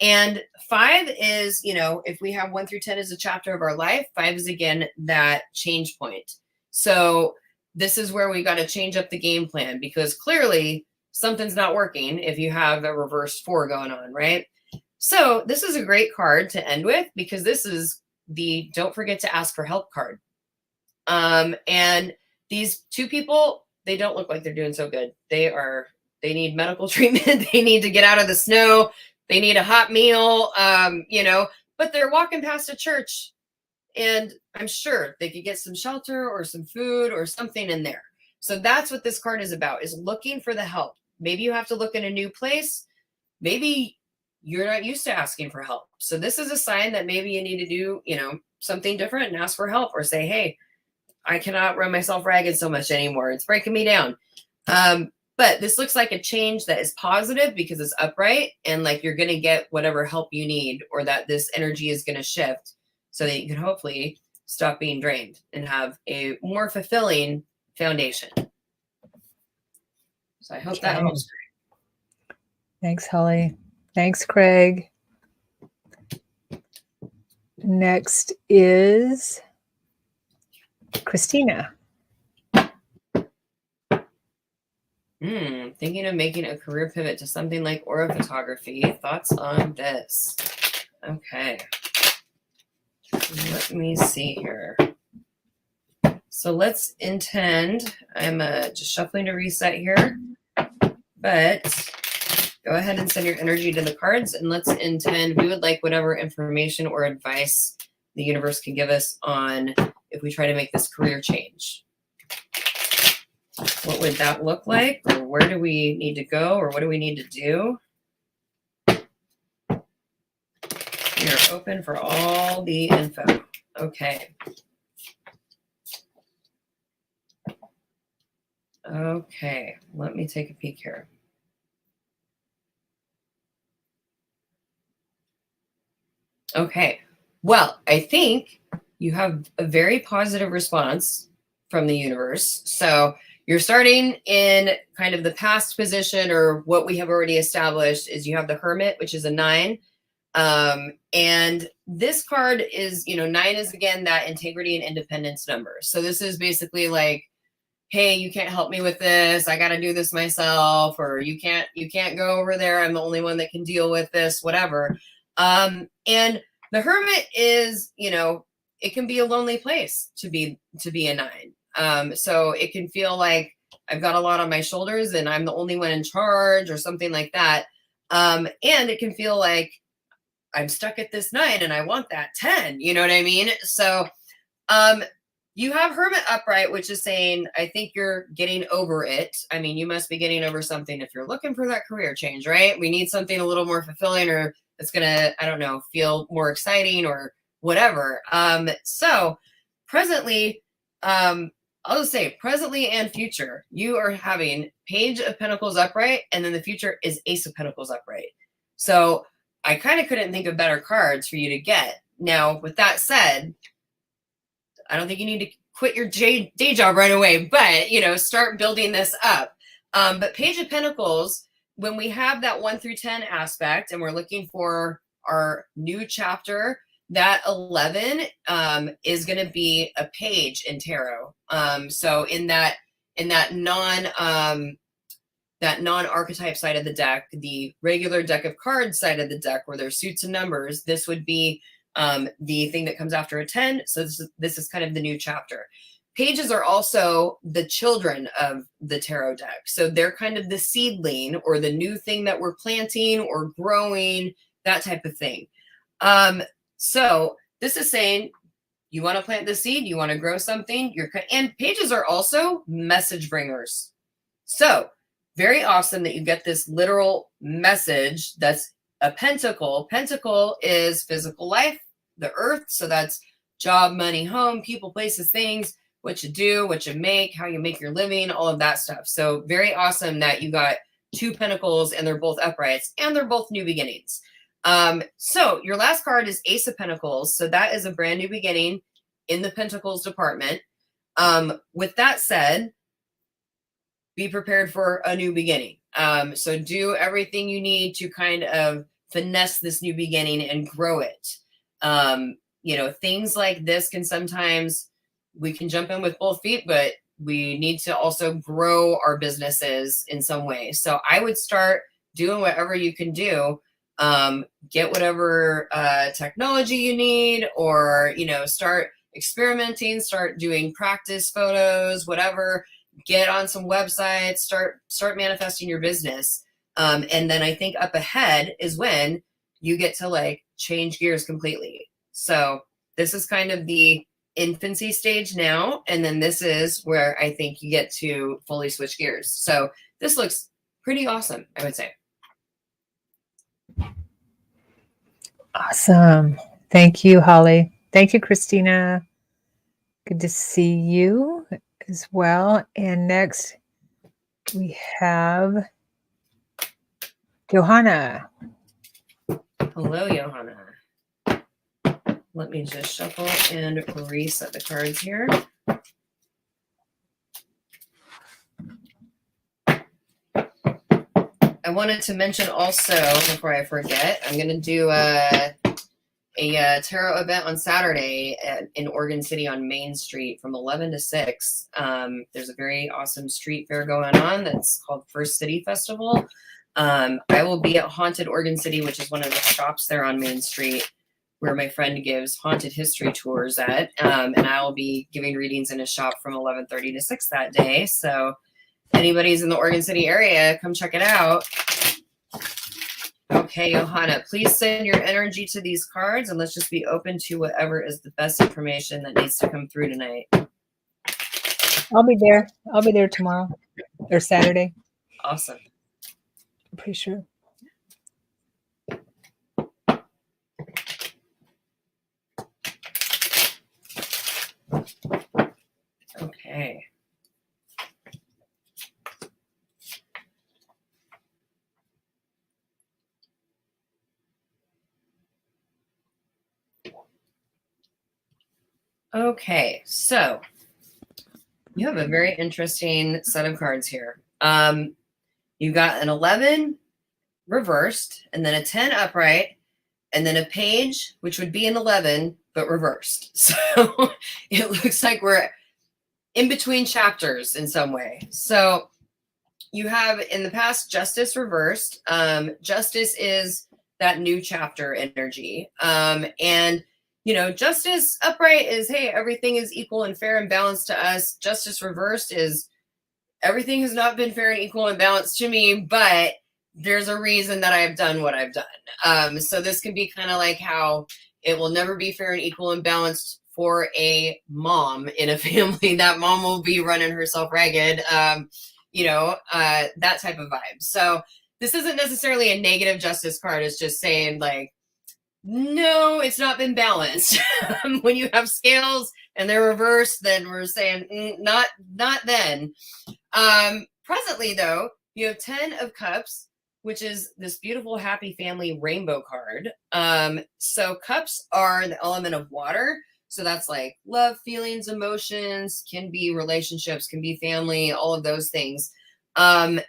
And 5 is, if we have 1 through 10 as a chapter of our life, 5 is again that change point. So this is where we got to change up the game plan, because clearly something's not working if you have a reverse 4 going on, right? So this is a great card to end with, because this is the don't forget to ask for help card. And these 2 people, they don't look like they're doing so good. They need medical treatment. They need to get out of the snow. They need a hot meal, but they're walking past a church, and I'm sure they could get some shelter or some food or something in there. So that's what this card is about, is looking for the help. Maybe you have to look in a new place. Maybe you're not used to asking for help. So this is a sign that maybe you need to do, something different and ask for help, or say, hey, I cannot run myself ragged so much anymore. It's breaking me down. But this looks like a change that is positive because it's upright, and like you're going to get whatever help you need, or that this energy is going to shift so that you can hopefully stop being drained and have a more fulfilling foundation. So I hope that helps. Thanks, Holly. Thanks, Craig. Next is Christina. Thinking of making a career pivot to something like aura photography. Thoughts on this? Okay. Let me see here. So let's intend. I'm just shuffling to reset here. But go ahead and send your energy to the cards, and let's intend. We would like whatever information or advice the universe can give us on if we try to make this career change. What would that look like? Or where do we need to go? Or what do we need to do? We are open for all the info. Okay. Okay, let me take a peek here. Okay, well, I think you have a very positive response from the universe. So you're starting in kind of the past position, or what we have already established is you have the Hermit, which is a 9. And this card is, 9 is again that integrity and independence number. So this is basically like, hey, you can't help me with this. I got to do this myself, or you can't go over there. I'm the only one that can deal with this, whatever. And the Hermit is, it can be a lonely place to be a 9. So it can feel like I've got a lot on my shoulders and I'm the only one in charge, or something like that. And it can feel like I'm stuck at this 9 and I want that 10, you know what I mean? So, you have Hermit upright, which is saying, I think you're getting over it. I mean, you must be getting over something if you're looking for that career change, right? We need something a little more fulfilling, or it's going to, I don't know, feel more exciting or whatever. So presently, I'll just say presently and future, you are having Page of Pentacles upright, and then the future is Ace of Pentacles upright. So I kind of couldn't think of better cards for you to get. Now, with that said, I don't think you need to quit your day job right away, but, start building this up. But Page of Pentacles, when we have that 1 through 10 aspect, and we're looking for our new chapter, that 11 is going to be a page in tarot. So in that non-archetype side of the deck, the regular deck of cards side of the deck, where there's suits and numbers, this would be the thing that comes after a 10. So this is kind of the new chapter. Pages are also the children of the tarot deck. So they're kind of the seedling, or the new thing that we're planting or growing, that type of thing. So this is saying you want to plant the seed, you want to grow something, and pages are also message bringers. So very awesome that you get this literal message that's a pentacle. Pentacle is physical life, the earth. So that's job, money, home, people, places, things, what you do, what you make, how you make your living, all of that stuff. So very awesome that you got 2 pentacles and they're both uprights and they're both new beginnings. So your last card is Ace of Pentacles. So that is a brand new beginning in the Pentacles department. With that said, be prepared for a new beginning. So do everything you need to kind of finesse this new beginning and grow it. Things like this can sometimes, we can jump in with both feet, but we need to also grow our businesses in some way. So I would start doing whatever you can do. Get whatever technology you need, or, start experimenting, start doing practice photos, whatever. Get on some websites, start manifesting your business. And then I think up ahead is when you get to change gears completely. So this is kind of the infancy stage now. And then this is where I think you get to fully switch gears. So this looks pretty awesome, I would say. Awesome. Thank you, Holly. Thank you, Christina. Good to see you as well. And next we have Johanna. Hello, Johanna. Let me just shuffle and reset the cards here. I wanted to mention also, before I forget, I'm going to do a tarot event on Saturday in Oregon City on Main Street from 11 to 6. There's a very awesome street fair going on that's called First City Festival. I will be at Haunted Oregon City, which is one of the shops there on Main Street, where my friend gives haunted history tours at. And I will be giving readings in a shop from 11:30 to 6 that day. So anybody's in the Oregon City area, come check it out. Okay, Johanna, please send your energy to these cards, and let's just be open to whatever is the best information that needs to come through tonight. I'll be there. I'll be there tomorrow or Saturday. Awesome. I'm pretty sure. Okay. Okay, so you have a very interesting set of cards here. You got an 11 reversed, and then a 10 upright, and then a page, which would be an 11, but reversed. So it looks like we're in between chapters in some way. So you have in the past Justice reversed. Justice is that new chapter energy. And Justice upright is, hey, everything is equal and fair and balanced to us. Justice reversed is everything has not been fair and equal and balanced to me, but there's a reason that I've done what I've done. So this can be kind of like how it will never be fair and equal and balanced for a mom in a family. That mom will be running herself ragged, that type of vibe. So this isn't necessarily a negative justice card. It's just saying no, it's not been balanced. When you have scales and they're reversed, then we're saying not then. Presently, though, you have 10 of Cups, which is this beautiful happy family rainbow card. So cups are the element of water. So that's like love, feelings, emotions, can be relationships, can be family, all of those things. And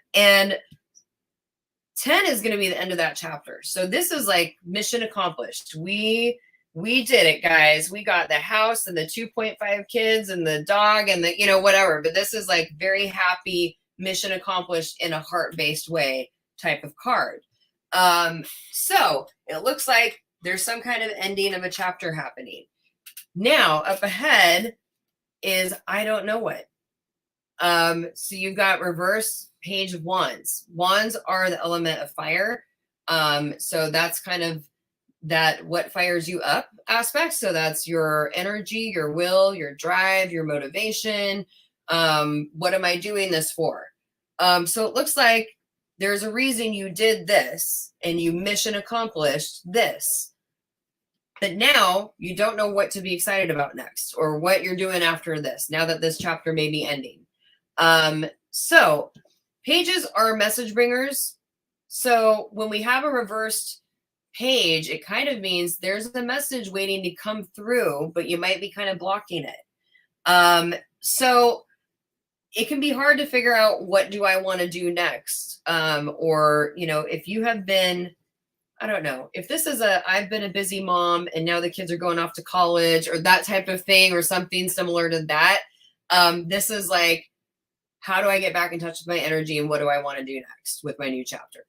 10 is going to be the end of that chapter. So this is like mission accomplished. We did it, guys. We got the house and the 2.5 kids and the dog and the, whatever. But this is like very happy, mission accomplished in a heart-based way type of card. So it looks like there's some kind of ending of a chapter happening. Now up ahead is I don't know what. So you've got reverse page of wands. Wands are the element of fire. So that's kind of that what fires you up aspect. So that's your energy, your will, your drive, your motivation. What am I doing this for? So it looks like there's a reason you did this and you mission accomplished this. But now you don't know what to be excited about next or what you're doing after this, now that this chapter may be ending. So pages are message bringers. So when we have a reversed page, it kind of means there's a message waiting to come through, but you might be kind of blocking it. So it can be hard to figure out, what do I want to do next? Or, if you have been, I don't know, if this is I've been a busy mom and now the kids are going off to college or that type of thing, or something similar to that. This is like, how do I get back in touch with my energy and what do I want to do next with my new chapter?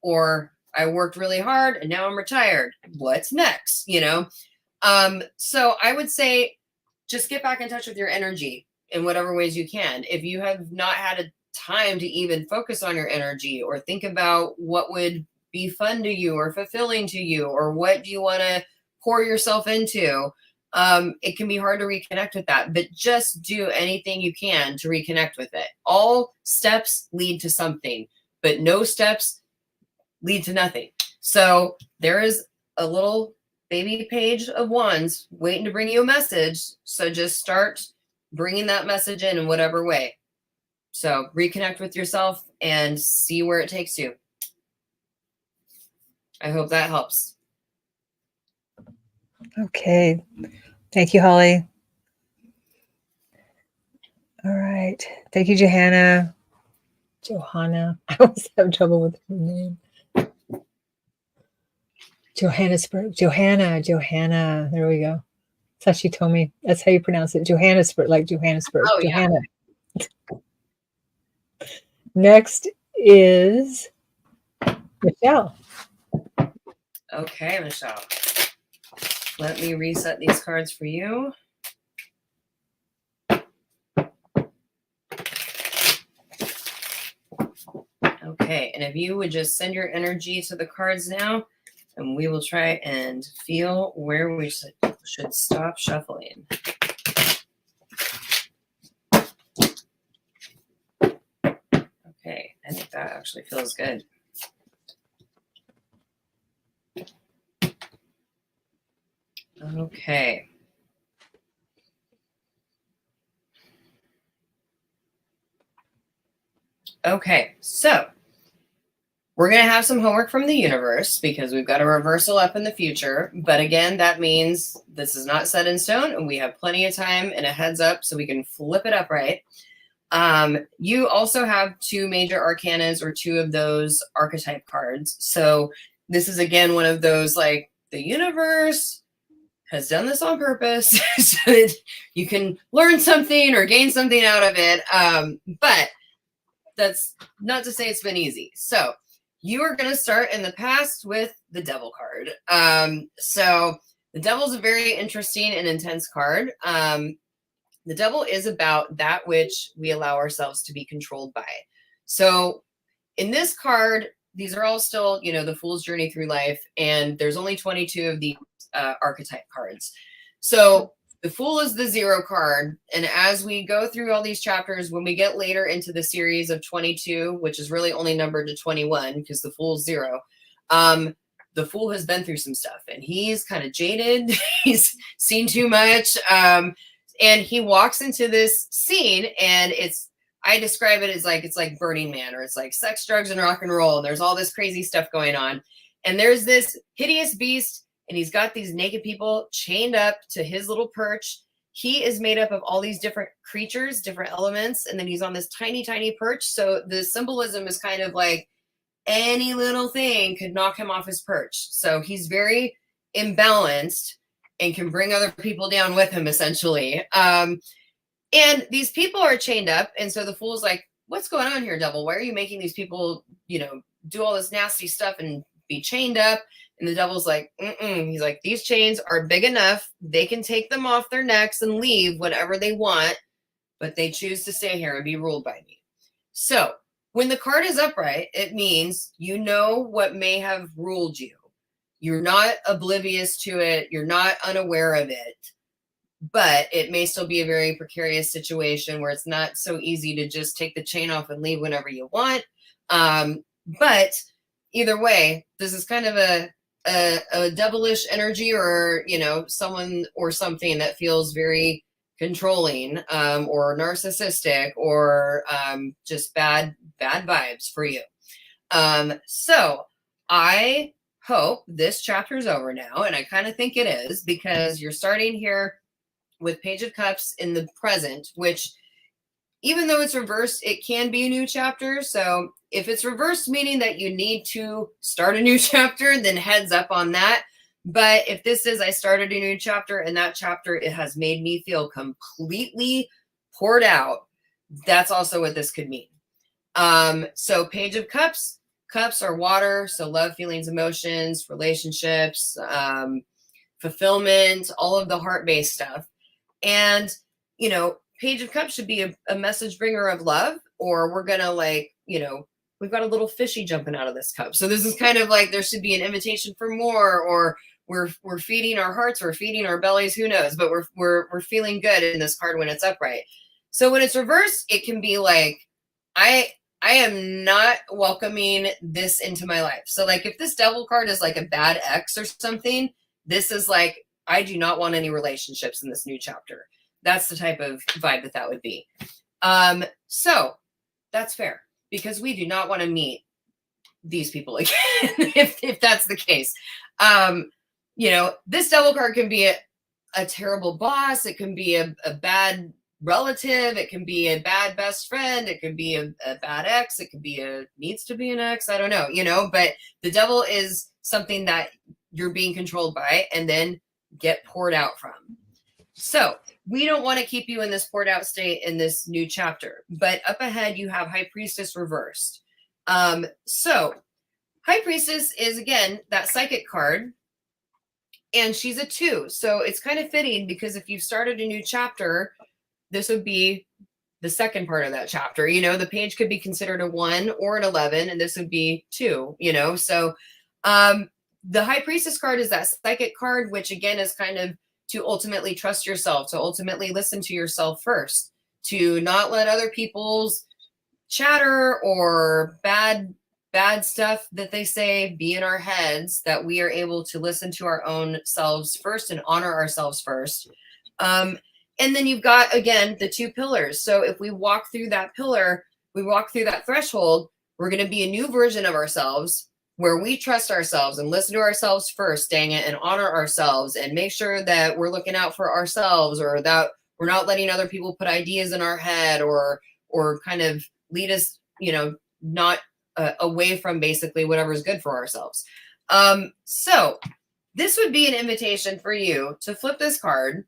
Or I worked really hard and now I'm retired. What's next? So I would say just get back in touch with your energy in whatever ways you can. If you have not had a time to even focus on your energy or think about what would be fun to you or fulfilling to you, or what do you want to pour yourself into, it can be hard to reconnect with that, but just do anything you can to reconnect with it. All steps lead to something, but no steps lead to nothing. So there is a little baby page of wands waiting to bring you a message. So just start bringing that message in whatever way. So reconnect with yourself and see where it takes you. I hope that helps. Okay. Thank you, Holly. All right. Thank you, Johanna. I always have trouble with her name. Johannesburg. Johanna. There we go. That's how she told me. That's how you pronounce it. Johannesburg, like Johannesburg. Oh, Johanna. Yeah. Next is Michelle. Okay, Michelle. Let me reset these cards for you. Okay, and if you would just send your energy to the cards now, and we will try and feel where we should stop shuffling. Okay, I think that actually feels good. Okay. Okay, so we're going to have some homework from the universe because we've got a reversal up in the future. But again, that means this is not set in stone and we have plenty of time and a heads up so we can flip it up right. You also have 2 major arcanas or 2 of those archetype cards. So this is again one of those, like, the universe has done this on purpose so that you can learn something or gain something out of it. But that's not to say it's been easy. So you are going to start in the past with the Devil card. So the Devil is a very interesting and intense card. The Devil is about that which we allow ourselves to be controlled by. So in this card, these are all still, the Fool's Journey Through Life, and there's only 22 of these archetype cards. So the Fool is the 0 card, and as we go through all these chapters, when we get later into the series of 22, which is really only numbered to 21 because the Fool's 0, the Fool has been through some stuff, and he's kind of jaded. He's seen too much, and he walks into this scene, and I describe it as like, it's like Burning Man, or it's like sex, drugs, and rock and roll. And there's all this crazy stuff going on. And there's this hideous beast, and he's got these naked people chained up to his little perch. He is made up of all these different creatures, different elements. And then he's on this tiny, tiny perch. So the symbolism is kind of like any little thing could knock him off his perch. So he's very imbalanced and can bring other people down with him, essentially. And these people are chained up. And so the Fool's like, what's going on here, Devil? Why are you making these people, do all this nasty stuff and be chained up? And the Devil's like, He's like, these chains are big enough. They can take them off their necks and leave whatever they want, but they choose to stay here and be ruled by me. So when the card is upright, it means you know what may have ruled you. You're not oblivious to it. You're not unaware of it, but it may still be a very precarious situation where it's not so easy to just take the chain off and leave whenever you want. But either way, this is kind of a devilish energy, or, you know, someone or something that feels very controlling, or narcissistic, or just bad vibes for you. So I hope this chapter is over now, and I kind of think it is, because you're starting here with Page of Cups in the present, which, even though it's reversed, it can be a new chapter. So if it's reversed, meaning that you need to start a new chapter, then heads up on that. But if this is, I started a new chapter, and that chapter, it has made me feel completely poured out, that's also what this could mean. So Page of Cups, cups are water. So love, feelings, emotions, relationships, fulfillment, all of the heart-based stuff. And, you know, Page of Cups should be a message bringer of love, or we're going to, like, you know, we've got a little fishy jumping out of this cup. So this is kind of like, there should be an invitation for more, or we're feeding our hearts, we're feeding our bellies, who knows, but we're feeling good in this card when it's upright. So when it's reversed, it can be like, I am not welcoming this into my life. So like, if this devil card is like a bad ex or something, this is like, I do not want any relationships in this new chapter. That's the type of vibe that would be. So that's fair, because we do not want to meet these people again, if that's the case. You know, this devil card can be a terrible boss. It can be a bad relative. It can be a bad best friend. It could be a bad ex. It could be needs to be an ex. I don't know, you know, but the devil is something that you're being controlled by and then get poured out from. So we don't want to keep you in this poured out state in this new chapter, but up ahead you have High Priestess reversed. So High Priestess is, again, that psychic card, and she's a 2. So it's kind of fitting, because if you've started a new chapter, this would be the second part of that chapter. You know, the page could be considered a 1 or an 11, and this would be 2, you know. So the High Priestess card is that psychic card, which again is kind of to ultimately trust yourself, to ultimately listen to yourself first, to not let other people's chatter or bad stuff that they say be in our heads, that we are able to listen to our own selves first and honor ourselves first. And then you've got, again, the 2 pillars. So if we walk through that pillar, we walk through that threshold, we're going to be a new version of ourselves, where we trust ourselves and listen to ourselves first, dang it, and honor ourselves and make sure that we're looking out for ourselves, or that we're not letting other people put ideas in our head, or kind of lead us, you know, not away from basically whatever is good for ourselves. So this would be an invitation for you to flip this card,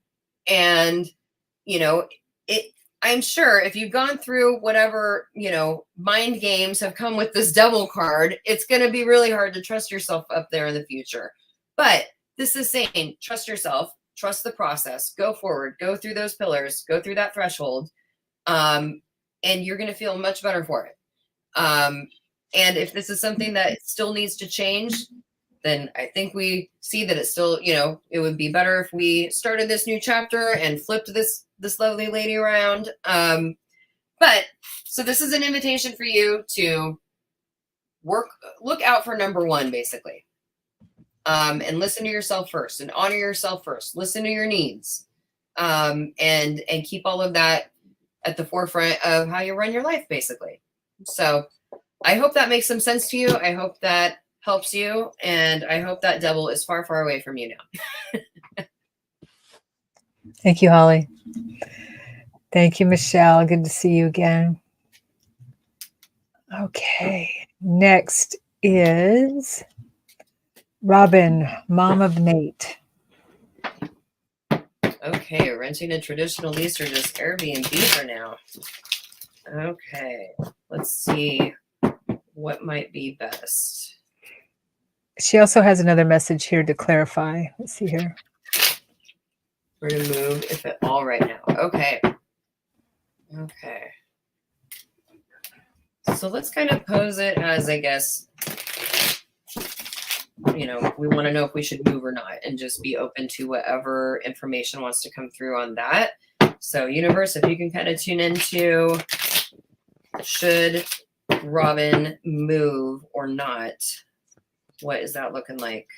and, you know, I'm sure if you've gone through whatever, you know, mind games have come with this devil card, it's going to be really hard to trust yourself up there in the future. But this is saying, trust yourself, trust the process, go forward, go through those pillars, go through that threshold, and you're going to feel much better for it. And if this is something that still needs to change, then I think we see that it's still, you know, it would be better if we started this new chapter and flipped this lovely lady around. But so this is an invitation for you to look out for number 1, basically. And listen to yourself first, and honor yourself first. Listen to your needs, and keep all of that at the forefront of how you run your life, basically. So I hope that makes some sense to you. I hope that helps you, and I hope that devil is far, far away from you now. Thank you, Holly. Thank you, Michelle. Good to see you again. Okay, next is Robin, mom of Nate. Okay, renting a traditional lease, or just Airbnb for now. Okay, let's see what might be best. She also has another message here to clarify. Let's see here. We're going to move, if at all, right now. Okay. So let's kind of pose it as, I guess, you know, we want to know if we should move or not, and just be open to whatever information wants to come through on that. So universe, if you can kind of tune into, should Robin move or not? What is that looking like?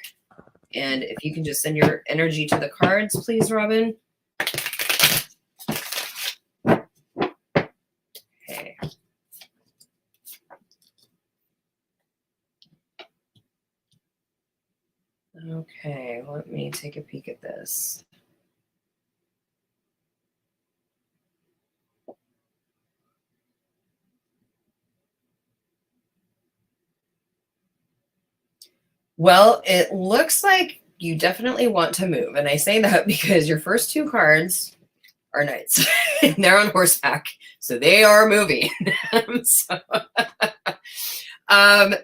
And if you can just send your energy to the cards, please, Robin. Okay. Okay, let me take a peek at this. Well, it looks like you definitely want to move. And I say that because your first two cards are knights. They're on horseback, so they are moving.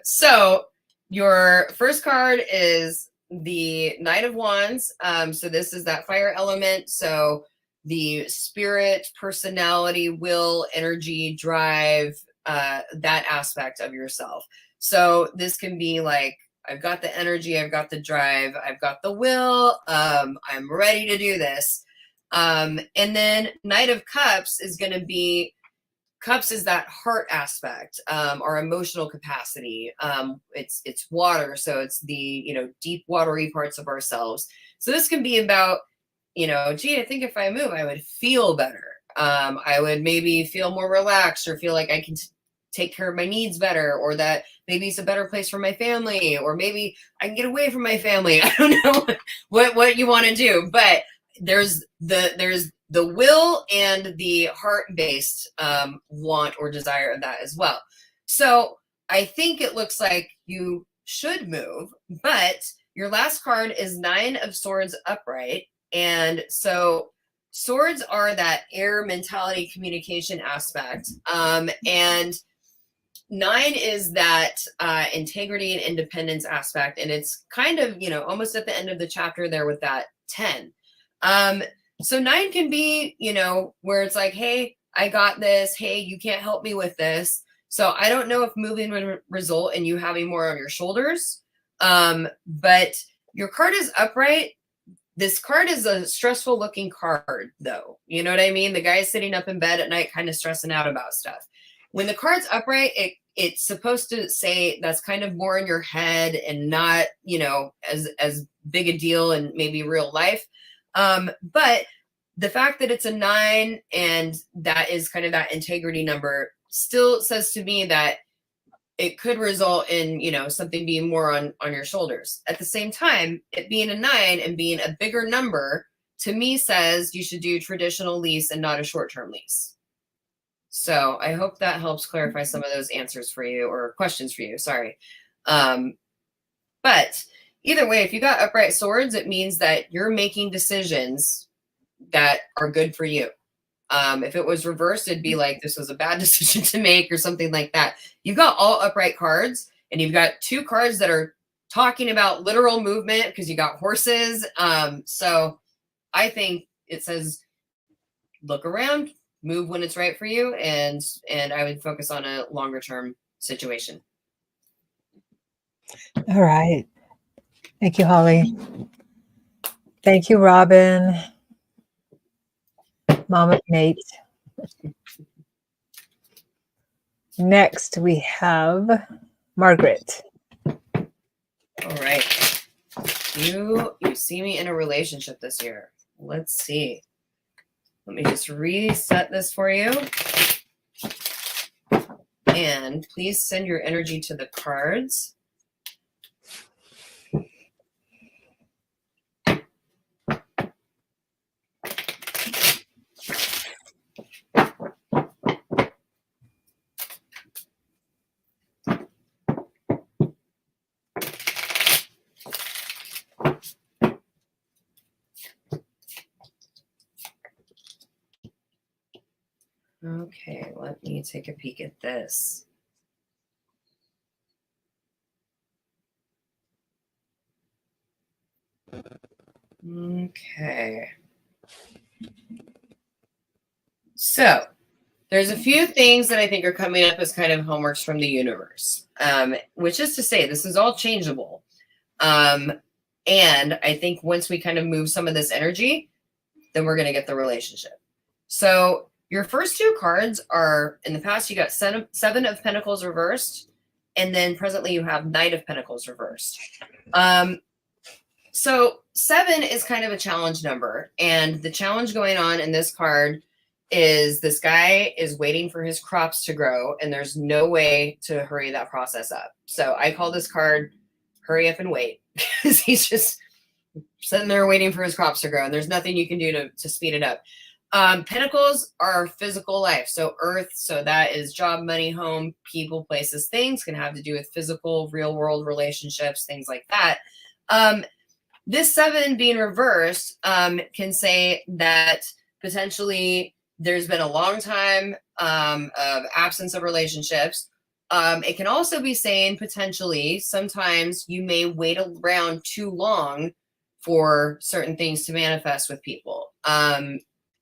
So your first card is the Knight of Wands. So this is that fire element. So the spirit, personality, will, energy, drive, that aspect of yourself. So this can be like, I've got the energy, I've got the drive, I've got the will, I'm ready to do this. And then Knight of Cups is going to be, Cups is that heart aspect, our emotional capacity. It's water, so it's the, you know, deep watery parts of ourselves. So this can be about, you know, gee, I think if I move, I would feel better. I would maybe feel more relaxed, or feel like I can take care of my needs better, or that maybe it's a better place for my family, or maybe I can get away from my family. I don't know what you want to do, but there's the will and the heart-based want or desire of that as well. So I think it looks like you should move, but your last card is Nine of Swords upright. And so swords are that air mentality communication aspect. And 9 is that integrity and independence aspect. And it's kind of, you know, almost at the end of the chapter there with that 10. So 9 can be, you know, where it's like, hey, I got this. Hey, you can't help me with this. So I don't know if moving would result in you having more on your shoulders. But your card is upright. This card is a stressful looking card, though. You know what I mean? The guy is sitting up in bed at night, kind of stressing out about stuff. When the card's upright, it's supposed to say that's kind of more in your head and not, you know, as big a deal in maybe real life. But the fact that it's a 9 and that is kind of that integrity number still says to me that it could result in, you know, something being more on your shoulders. At the same time, it being a 9 and being a bigger number to me says you should do traditional lease and not a short-term lease. So I hope that helps clarify some of those answers for you, or questions for you. Sorry. But either way, if you got upright swords, it means that you're making decisions that are good for you. If it was reversed, it'd be like this was a bad decision to make or something like that. You've got all upright cards, and you've got 2 cards that are talking about literal movement because you got horses. So I think it says look around, move when it's right for you, and I would focus on a longer term situation. All right. Thank you, Holly. Thank you, Robin. Mama Nate. Next, we have Margaret. All right. You see me in a relationship this year. Let's see. Let me just reset this for you. And please send your energy to the cards. Okay, let me take a peek at this. Okay. So there's a few things that I think are coming up as kind of homeworks from the universe, which is to say this is all changeable. And I think once we kind of move some of this energy, then we're going to get the relationship. So your first two cards are, in the past, you got Seven of Pentacles reversed, and then presently you have Knight of Pentacles reversed. So 7 is kind of a challenge number, and the challenge going on in this card is this guy is waiting for his crops to grow, and there's no way to hurry that process up. So I call this card Hurry Up and Wait, because he's just sitting there waiting for his crops to grow, and there's nothing you can do to speed it up. Pentacles are physical life, so earth, so that is job, money, home, people, places, things, can have to do with physical, real world relationships, things like that. This 7 being reversed can say that potentially there's been a long time of absence of relationships. It can also be saying potentially sometimes you may wait around too long for certain things to manifest with people,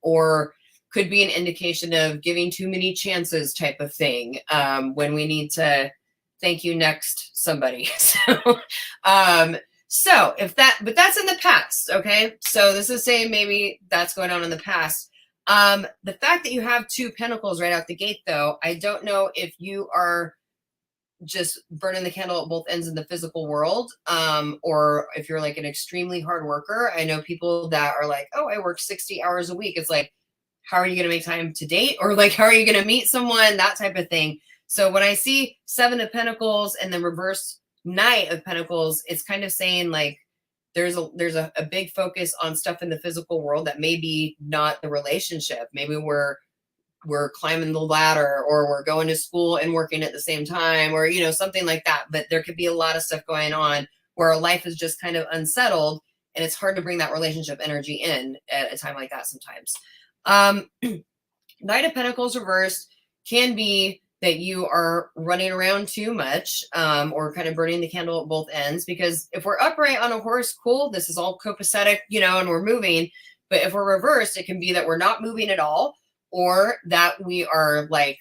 or could be an indication of giving too many chances type of thing, when we need to thank you next somebody. So if that, but that's in the past, okay? So this is saying maybe that's going on in the past. The fact that you have 2 pentacles right out the gate, though, I don't know if you are just burning the candle at both ends in the physical world, or if you're like an extremely hard worker. I know people that are like, oh, I work 60 hours a week. It's like, how are you going to make time to date? Or like, how are you going to meet someone? That type of thing. So when I see 7 of Pentacles and then reverse Knight of Pentacles, it's kind of saying like, there's a big focus on stuff in the physical world that may be not the relationship. Maybe we're climbing the ladder, or we're going to school and working at the same time, or, you know, something like that. But there could be a lot of stuff going on where our life is just kind of unsettled, and it's hard to bring that relationship energy in at a time like that sometimes. Knight of Pentacles reversed can be that you are running around too much, or kind of burning the candle at both ends. Because if we're upright on a horse, cool, this is all copacetic, you know, and we're moving. But if we're reversed, it can be that we're not moving at all, or that we are like,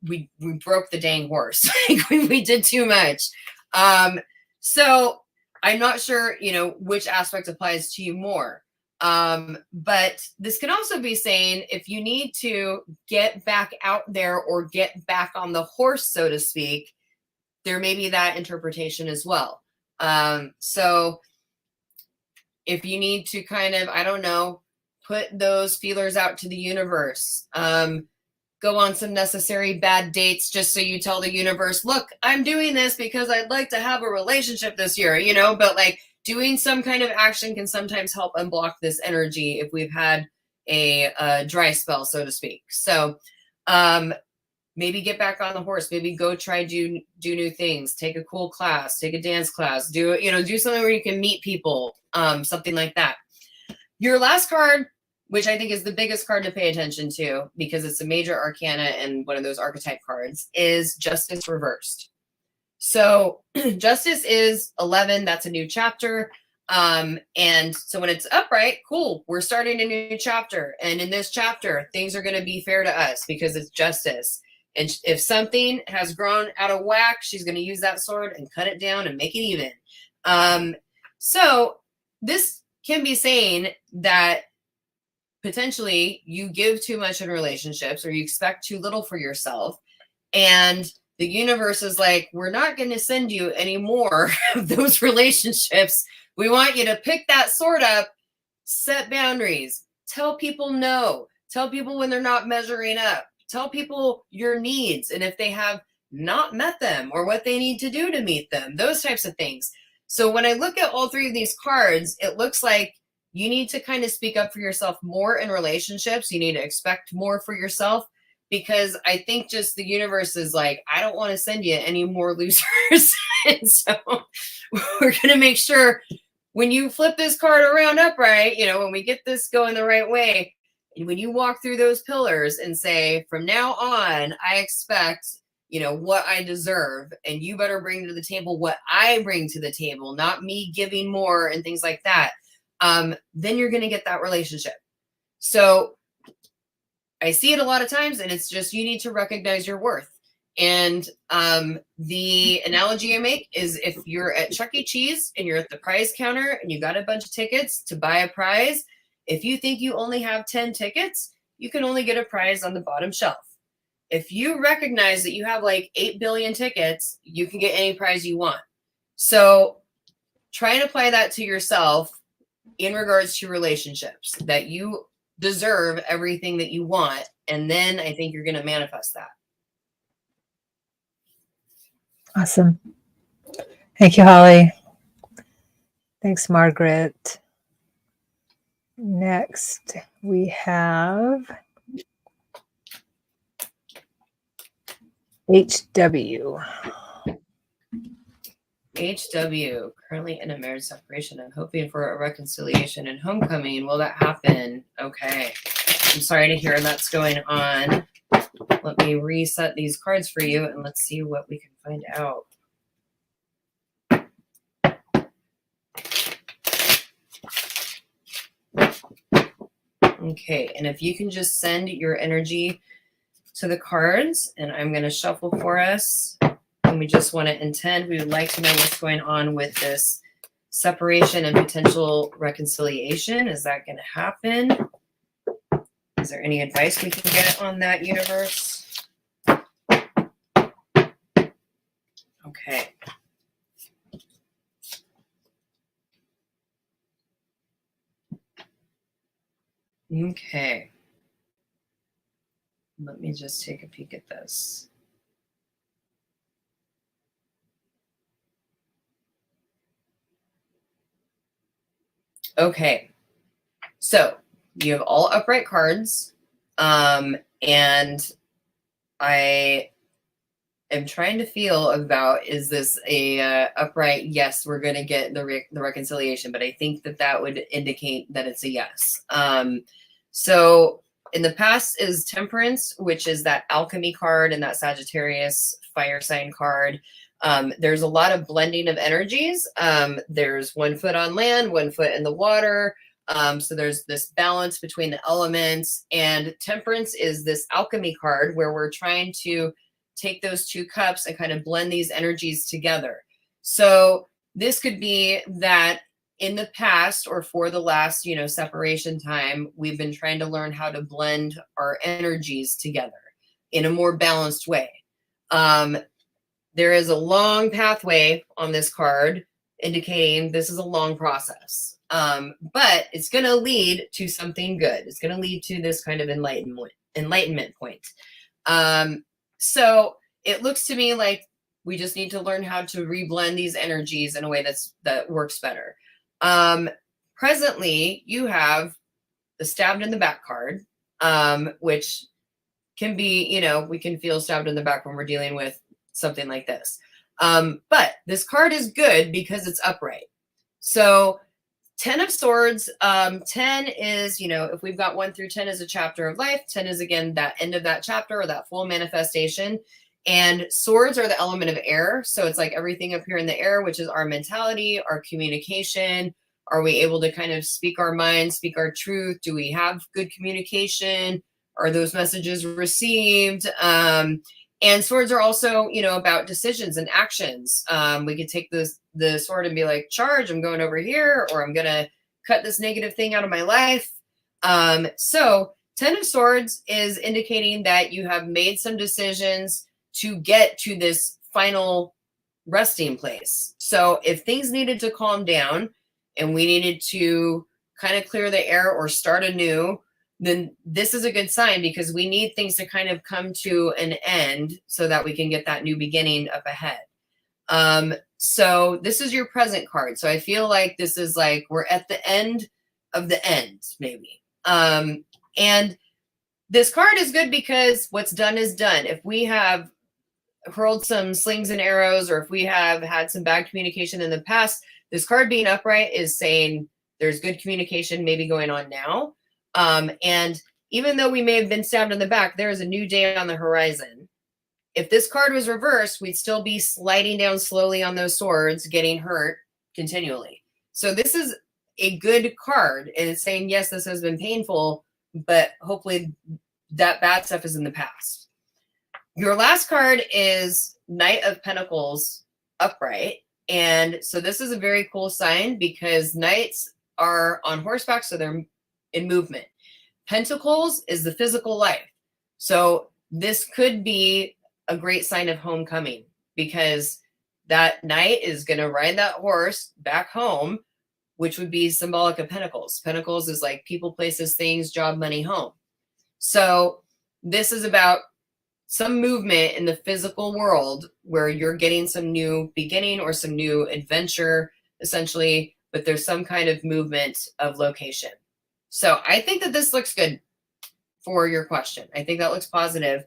we broke the dang horse. Like we did too much. So I'm not sure, you know, which aspect applies to you more. But this can also be saying if you need to get back out there or get back on the horse, so to speak, there may be that interpretation as well. So if you need to kind of, I don't know, put those feelers out to the universe, go on some necessary bad dates just so you tell the universe, look, I'm doing this because I'd like to have a relationship this year, you know, but like doing some kind of action can sometimes help unblock this energy if we've had a dry spell, so to speak. So maybe get back on the horse, maybe go try do new things, take a cool class, take a dance class, do something where you can meet people, something like that. Your last card, which I think is the biggest card to pay attention to because it's a major arcana and one of those archetype cards, is Justice reversed. So Justice is 11. That's a new chapter. And so when it's upright, cool, we're starting a new chapter. And in this chapter, things are going to be fair to us because it's justice. And if something has grown out of whack, she's going to use that sword and cut it down and make it even. So this can be saying that potentially you give too much in relationships, or you expect too little for yourself. And the universe is like, we're not going to send you any more of those relationships. We want you to pick that sword up, set boundaries, tell people no, tell people when they're not measuring up, tell people your needs, and if they have not met them or what they need to do to meet them, those types of things. So when I look at all 3 of these cards, it looks like you need to kind of speak up for yourself more in relationships. You need to expect more for yourself, because I think just the universe is like, I don't want to send you any more losers. And so we're going to make sure when you flip this card around upright, you know, when we get this going the right way, and when you walk through those pillars and say, from now on, I expect, you know, what I deserve, and you better bring to the table what I bring to the table, not me giving more and things like that. Then you're going to get that relationship. So I see it a lot of times, and it's just, you need to recognize your worth. And the analogy I make is if you're at Chuck E. Cheese and you're at the prize counter and you got a bunch of tickets to buy a prize, if you think you only have 10 tickets, you can only get a prize on the bottom shelf. If you recognize that you have like 8 billion tickets, you can get any prize you want. So try and apply that to yourself in regards to relationships, that you deserve everything that you want. And then I think you're going to manifest that. Awesome. Thank you, Holly. Thanks, Margaret. Next, we have HW. HW, currently in a marriage separation. I'm hoping for a reconciliation and homecoming. Will that happen? Okay. I'm sorry to hear that's going on. Let me reset these cards for you and let's see what we can find out. Okay, and if you can just send your energy to the cards, and I'm going to shuffle for us. And we just want to intend, we would like to know what's going on with this separation and potential reconciliation. Is that going to happen? Is there any advice we can get on that, universe? Okay. Okay. Let me just take a peek at this. Okay. So you have all upright cards. And I am trying to feel about, is this a upright? Yes, we're going to get the reconciliation, but I think that would indicate that it's a yes. So in the past is Temperance, which is that alchemy card and that Sagittarius fire sign card. There's a lot of blending of energies. There's 1 foot on land, 1 foot in the water. So there's this balance between the elements, and Temperance is this alchemy card where we're trying to take those 2 cups and kind of blend these energies together. So this could be that in the past, or for the last, separation time, we've been trying to learn how to blend our energies together in a more balanced way. There is a long pathway on this card indicating this is a long process. But it's going to lead to something good. It's going to lead to this kind of enlightenment point. So it looks to me like we just need to learn how to reblend these energies in a way that works better. Presently, you have the stabbed in the back card, which can be, we can feel stabbed in the back when we're dealing with something like this. But this card is good because it's upright. So 10 of Swords, 10 is, if we've got 1 through 10 as a chapter of life, 10 is, again, that end of that chapter or that full manifestation. And swords are the element of air. So it's like everything up here in the air, which is our mentality, our communication. Are we able to kind of speak our mind, speak our truth? Do we have good communication? Are those messages received? And swords are also, about decisions and actions. We could take the sword and be like, charge, I'm going over here, or I'm going to cut this negative thing out of my life. So 10 of Swords is indicating that you have made some decisions to get to this final resting place. So if things needed to calm down and we needed to kind of clear the air or start anew, then this is a good sign, because we need things to kind of come to an end so that we can get that new beginning up ahead. So this is your present card. So I feel like this is like we're at the end of the end, maybe. And this card is good because what's done is done. If we have hurled some slings and arrows, or if we have had some bad communication in the past, this card being upright is saying there's good communication maybe going on now. And even though we may have been stabbed in the back, there is a new day on the horizon. If this card was reversed, we'd still be sliding down slowly on those swords, getting hurt continually. So this is a good card, and it's saying, yes, this has been painful, but hopefully that bad stuff is in the past. Your last card is Knight of Pentacles upright. And so this is a very cool sign because knights are on horseback, so they're in movement. Pentacles is the physical life. So this could be a great sign of homecoming because that knight is going to ride that horse back home, which would be symbolic of Pentacles. Pentacles is like people, places, things, job, money, home. So this is about some movement in the physical world where you're getting some new beginning or some new adventure, essentially, but there's some kind of movement of location. So I think that this looks good for your question. I think that looks positive.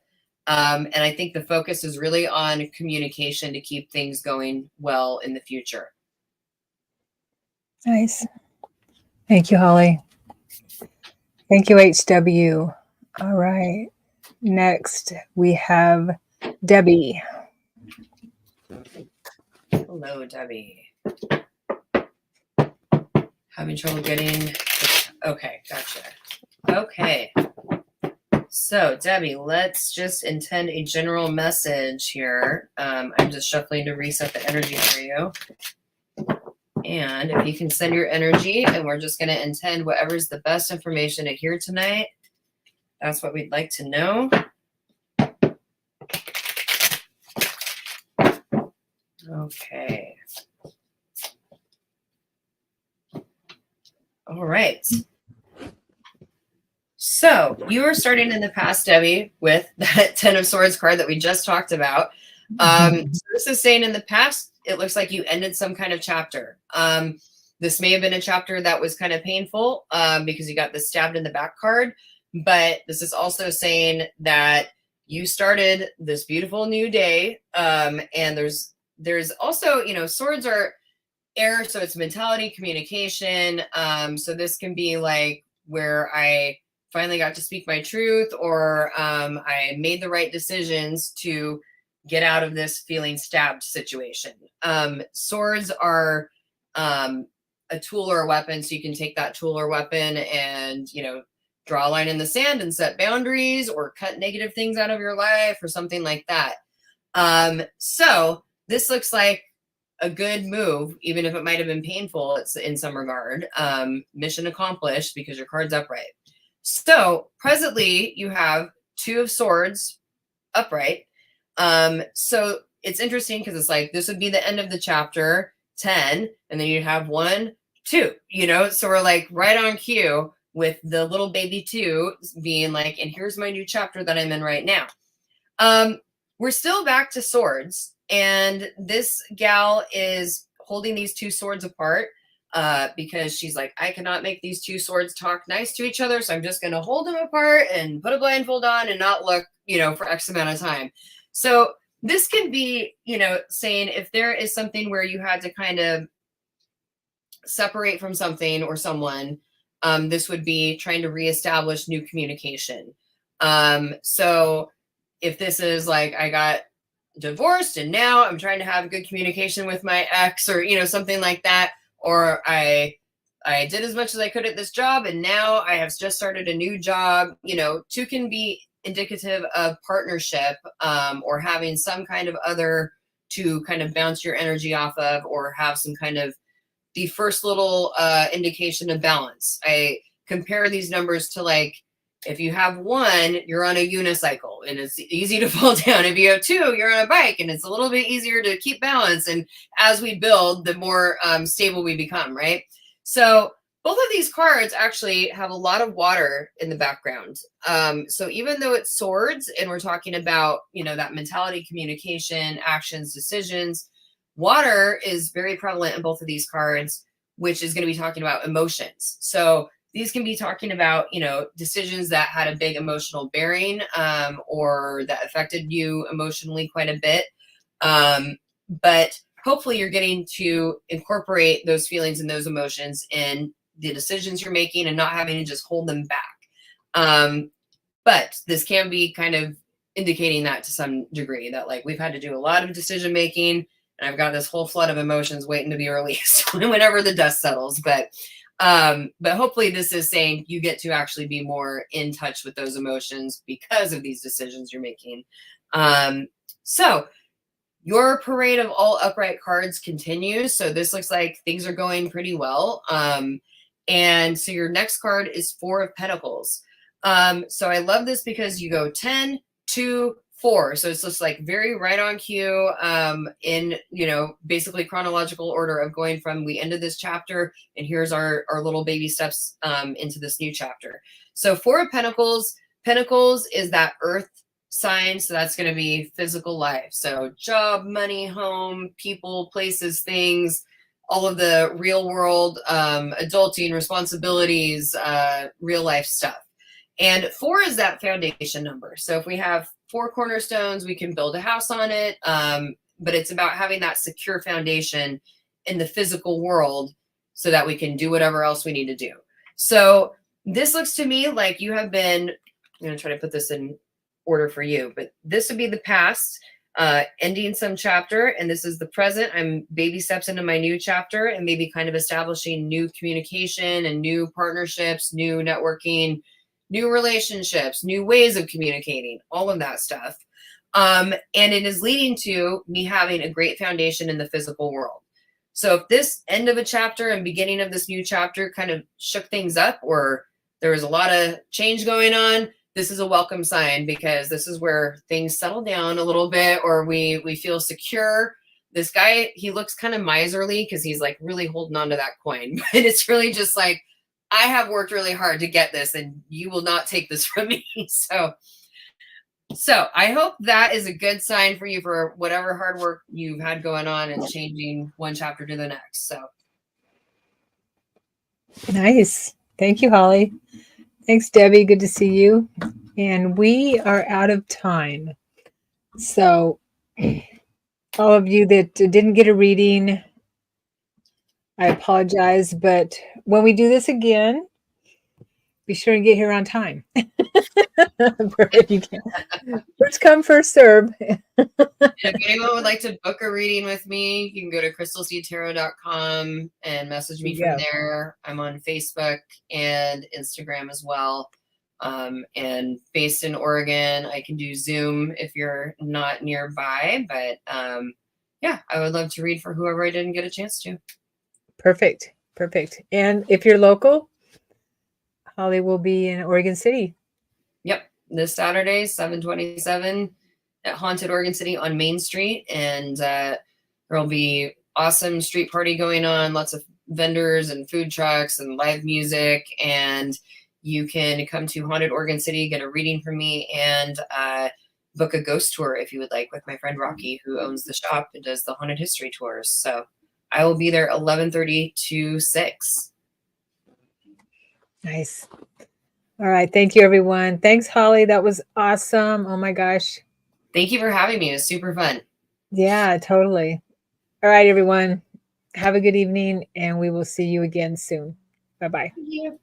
And I think the focus is really on communication to keep things going well in the future. Nice. Thank you, Holly. Thank you, HW. All right. Next, we have Debbie. Hello, Debbie. Having trouble getting... Okay, gotcha. Okay. So, Debbie, let's just intend a general message here. I'm just shuffling to reset the energy for you. And if you can send your energy, and we're just going to intend whatever's the best information to hear tonight. That's what we'd like to know. Okay. All right. So you were starting in the past, Debbie, with that 10 of Swords card that we just talked about. So this is saying in the past, it looks like you ended some kind of chapter. This may have been a chapter that was kind of painful because you got the stabbed in the back card. But this is also saying that you started this beautiful new day. And there's also, you know, swords are air, so it's mentality, communication. So this can be like where I finally got to speak my truth, or I made the right decisions to get out of this feeling stabbed situation. Swords are a tool or a weapon, so you can take that tool or weapon and, you know, draw a line in the sand and set boundaries or cut negative things out of your life or something like that. So this looks like a good move, even if it might have been painful. It's in some regard. Mission accomplished because your card's upright. So presently you have 2 of Swords upright. So it's interesting because it's like this would be the end of the chapter 10, and then you'd have 1, 2, you know, so we're like right on cue with the little baby 2 being like, and here's my new chapter that I'm in right now. We're still back to swords, and this gal is holding these 2 swords apart because she's like, I cannot make these 2 swords talk nice to each other, so I'm just going to hold them apart and put a blindfold on and not look, you know, for X amount of time. So this can be, you know, saying if there is something where you had to kind of separate from something or someone, this would be trying to reestablish new communication. So if this is like, I got divorced and now I'm trying to have good communication with my ex, or, you know, something like that, or I did as much as I could at this job and now I have just started a new job, you know, 2 can be indicative of partnership, or having some kind of other to kind of bounce your energy off of, or have some kind of the first little indication of balance. I compare these numbers to, like, if you have 1, you're on a unicycle and it's easy to fall down. If you have 2, you're on a bike and it's a little bit easier to keep balance. And as we build, the more stable we become, right? So both of these cards actually have a lot of water in the background. So even though it's swords and we're talking about, you know, that mentality, communication, actions, decisions, water is very prevalent in both of these cards, which is going to be talking about emotions. So these can be talking about, you know, decisions that had a big emotional bearing, or that affected you emotionally quite a bit. But hopefully you're getting to incorporate those feelings and those emotions in the decisions you're making and not having to just hold them back. But this can be kind of indicating that to some degree, that like we've had to do a lot of decision making and I've got this whole flood of emotions waiting to be released whenever the dust settles. But But hopefully this is saying you get to actually be more in touch with those emotions because of these decisions you're making. So your parade of all upright cards continues. So this looks like things are going pretty well. And so your next card is 4 of Pentacles. So I love this because you go 10, 2, 4. So it's just like very right on cue, in, basically chronological order of going from we ended this chapter and here's our little baby steps into this new chapter. So 4 of Pentacles, Pentacles is that earth sign. So that's going to be physical life. So job, money, home, people, places, things, all of the real world, adulting, responsibilities, real life stuff. And 4 is that foundation number. So if we have 4 cornerstones, we can build a house on it. But it's about having that secure foundation in the physical world so that we can do whatever else we need to do. So this looks to me like you have been, I'm going to try to put this in order for you, but this would be the past, ending some chapter, and this is the present. I'm baby steps into my new chapter and maybe kind of establishing new communication and new partnerships, new networking, new relationships, new ways of communicating, all of that stuff. And it is leading to me having a great foundation in the physical world. So if this end of a chapter and beginning of this new chapter kind of shook things up, or there was a lot of change going on, this is a welcome sign, because this is where things settle down a little bit, or we feel secure. This guy, he looks kind of miserly because he's like really holding on to that coin, but it's really just like, I have worked really hard to get this and you will not take this from me. So I hope that is a good sign for you for whatever hard work you've had going on and changing one chapter to the next. So nice. Thank you, Holly. Thanks, Debbie. Good to see you. And we are out of time. So all of you that didn't get a reading, I apologize. But when we do this again, be sure to get here on time. If you can. First come, first serve. If anyone would like to book a reading with me, you can go to crystalseedtarot.com and message me from there. I'm on Facebook and Instagram as well. And based in Oregon, I can do Zoom if you're not nearby. But yeah, I would love to read for whoever I didn't get a chance to. Perfect. Perfect. And if you're local, Holly will be in Oregon City. Yep. This Saturday, 7/27 at Haunted Oregon City on Main Street. And there'll be awesome street party going on, lots of vendors and food trucks and live music. And you can come to Haunted Oregon City, get a reading from me, and book a ghost tour if you would like, with my friend Rocky, who owns the shop and does the haunted history tours. So I will be there 11:30 to 6. Nice. All right. Thank you, everyone. Thanks, Holly. That was awesome. Oh my gosh. Thank you for having me. It was super fun. Yeah, totally. All right, everyone. Have a good evening, and we will see you again soon. Bye-bye. Thank you.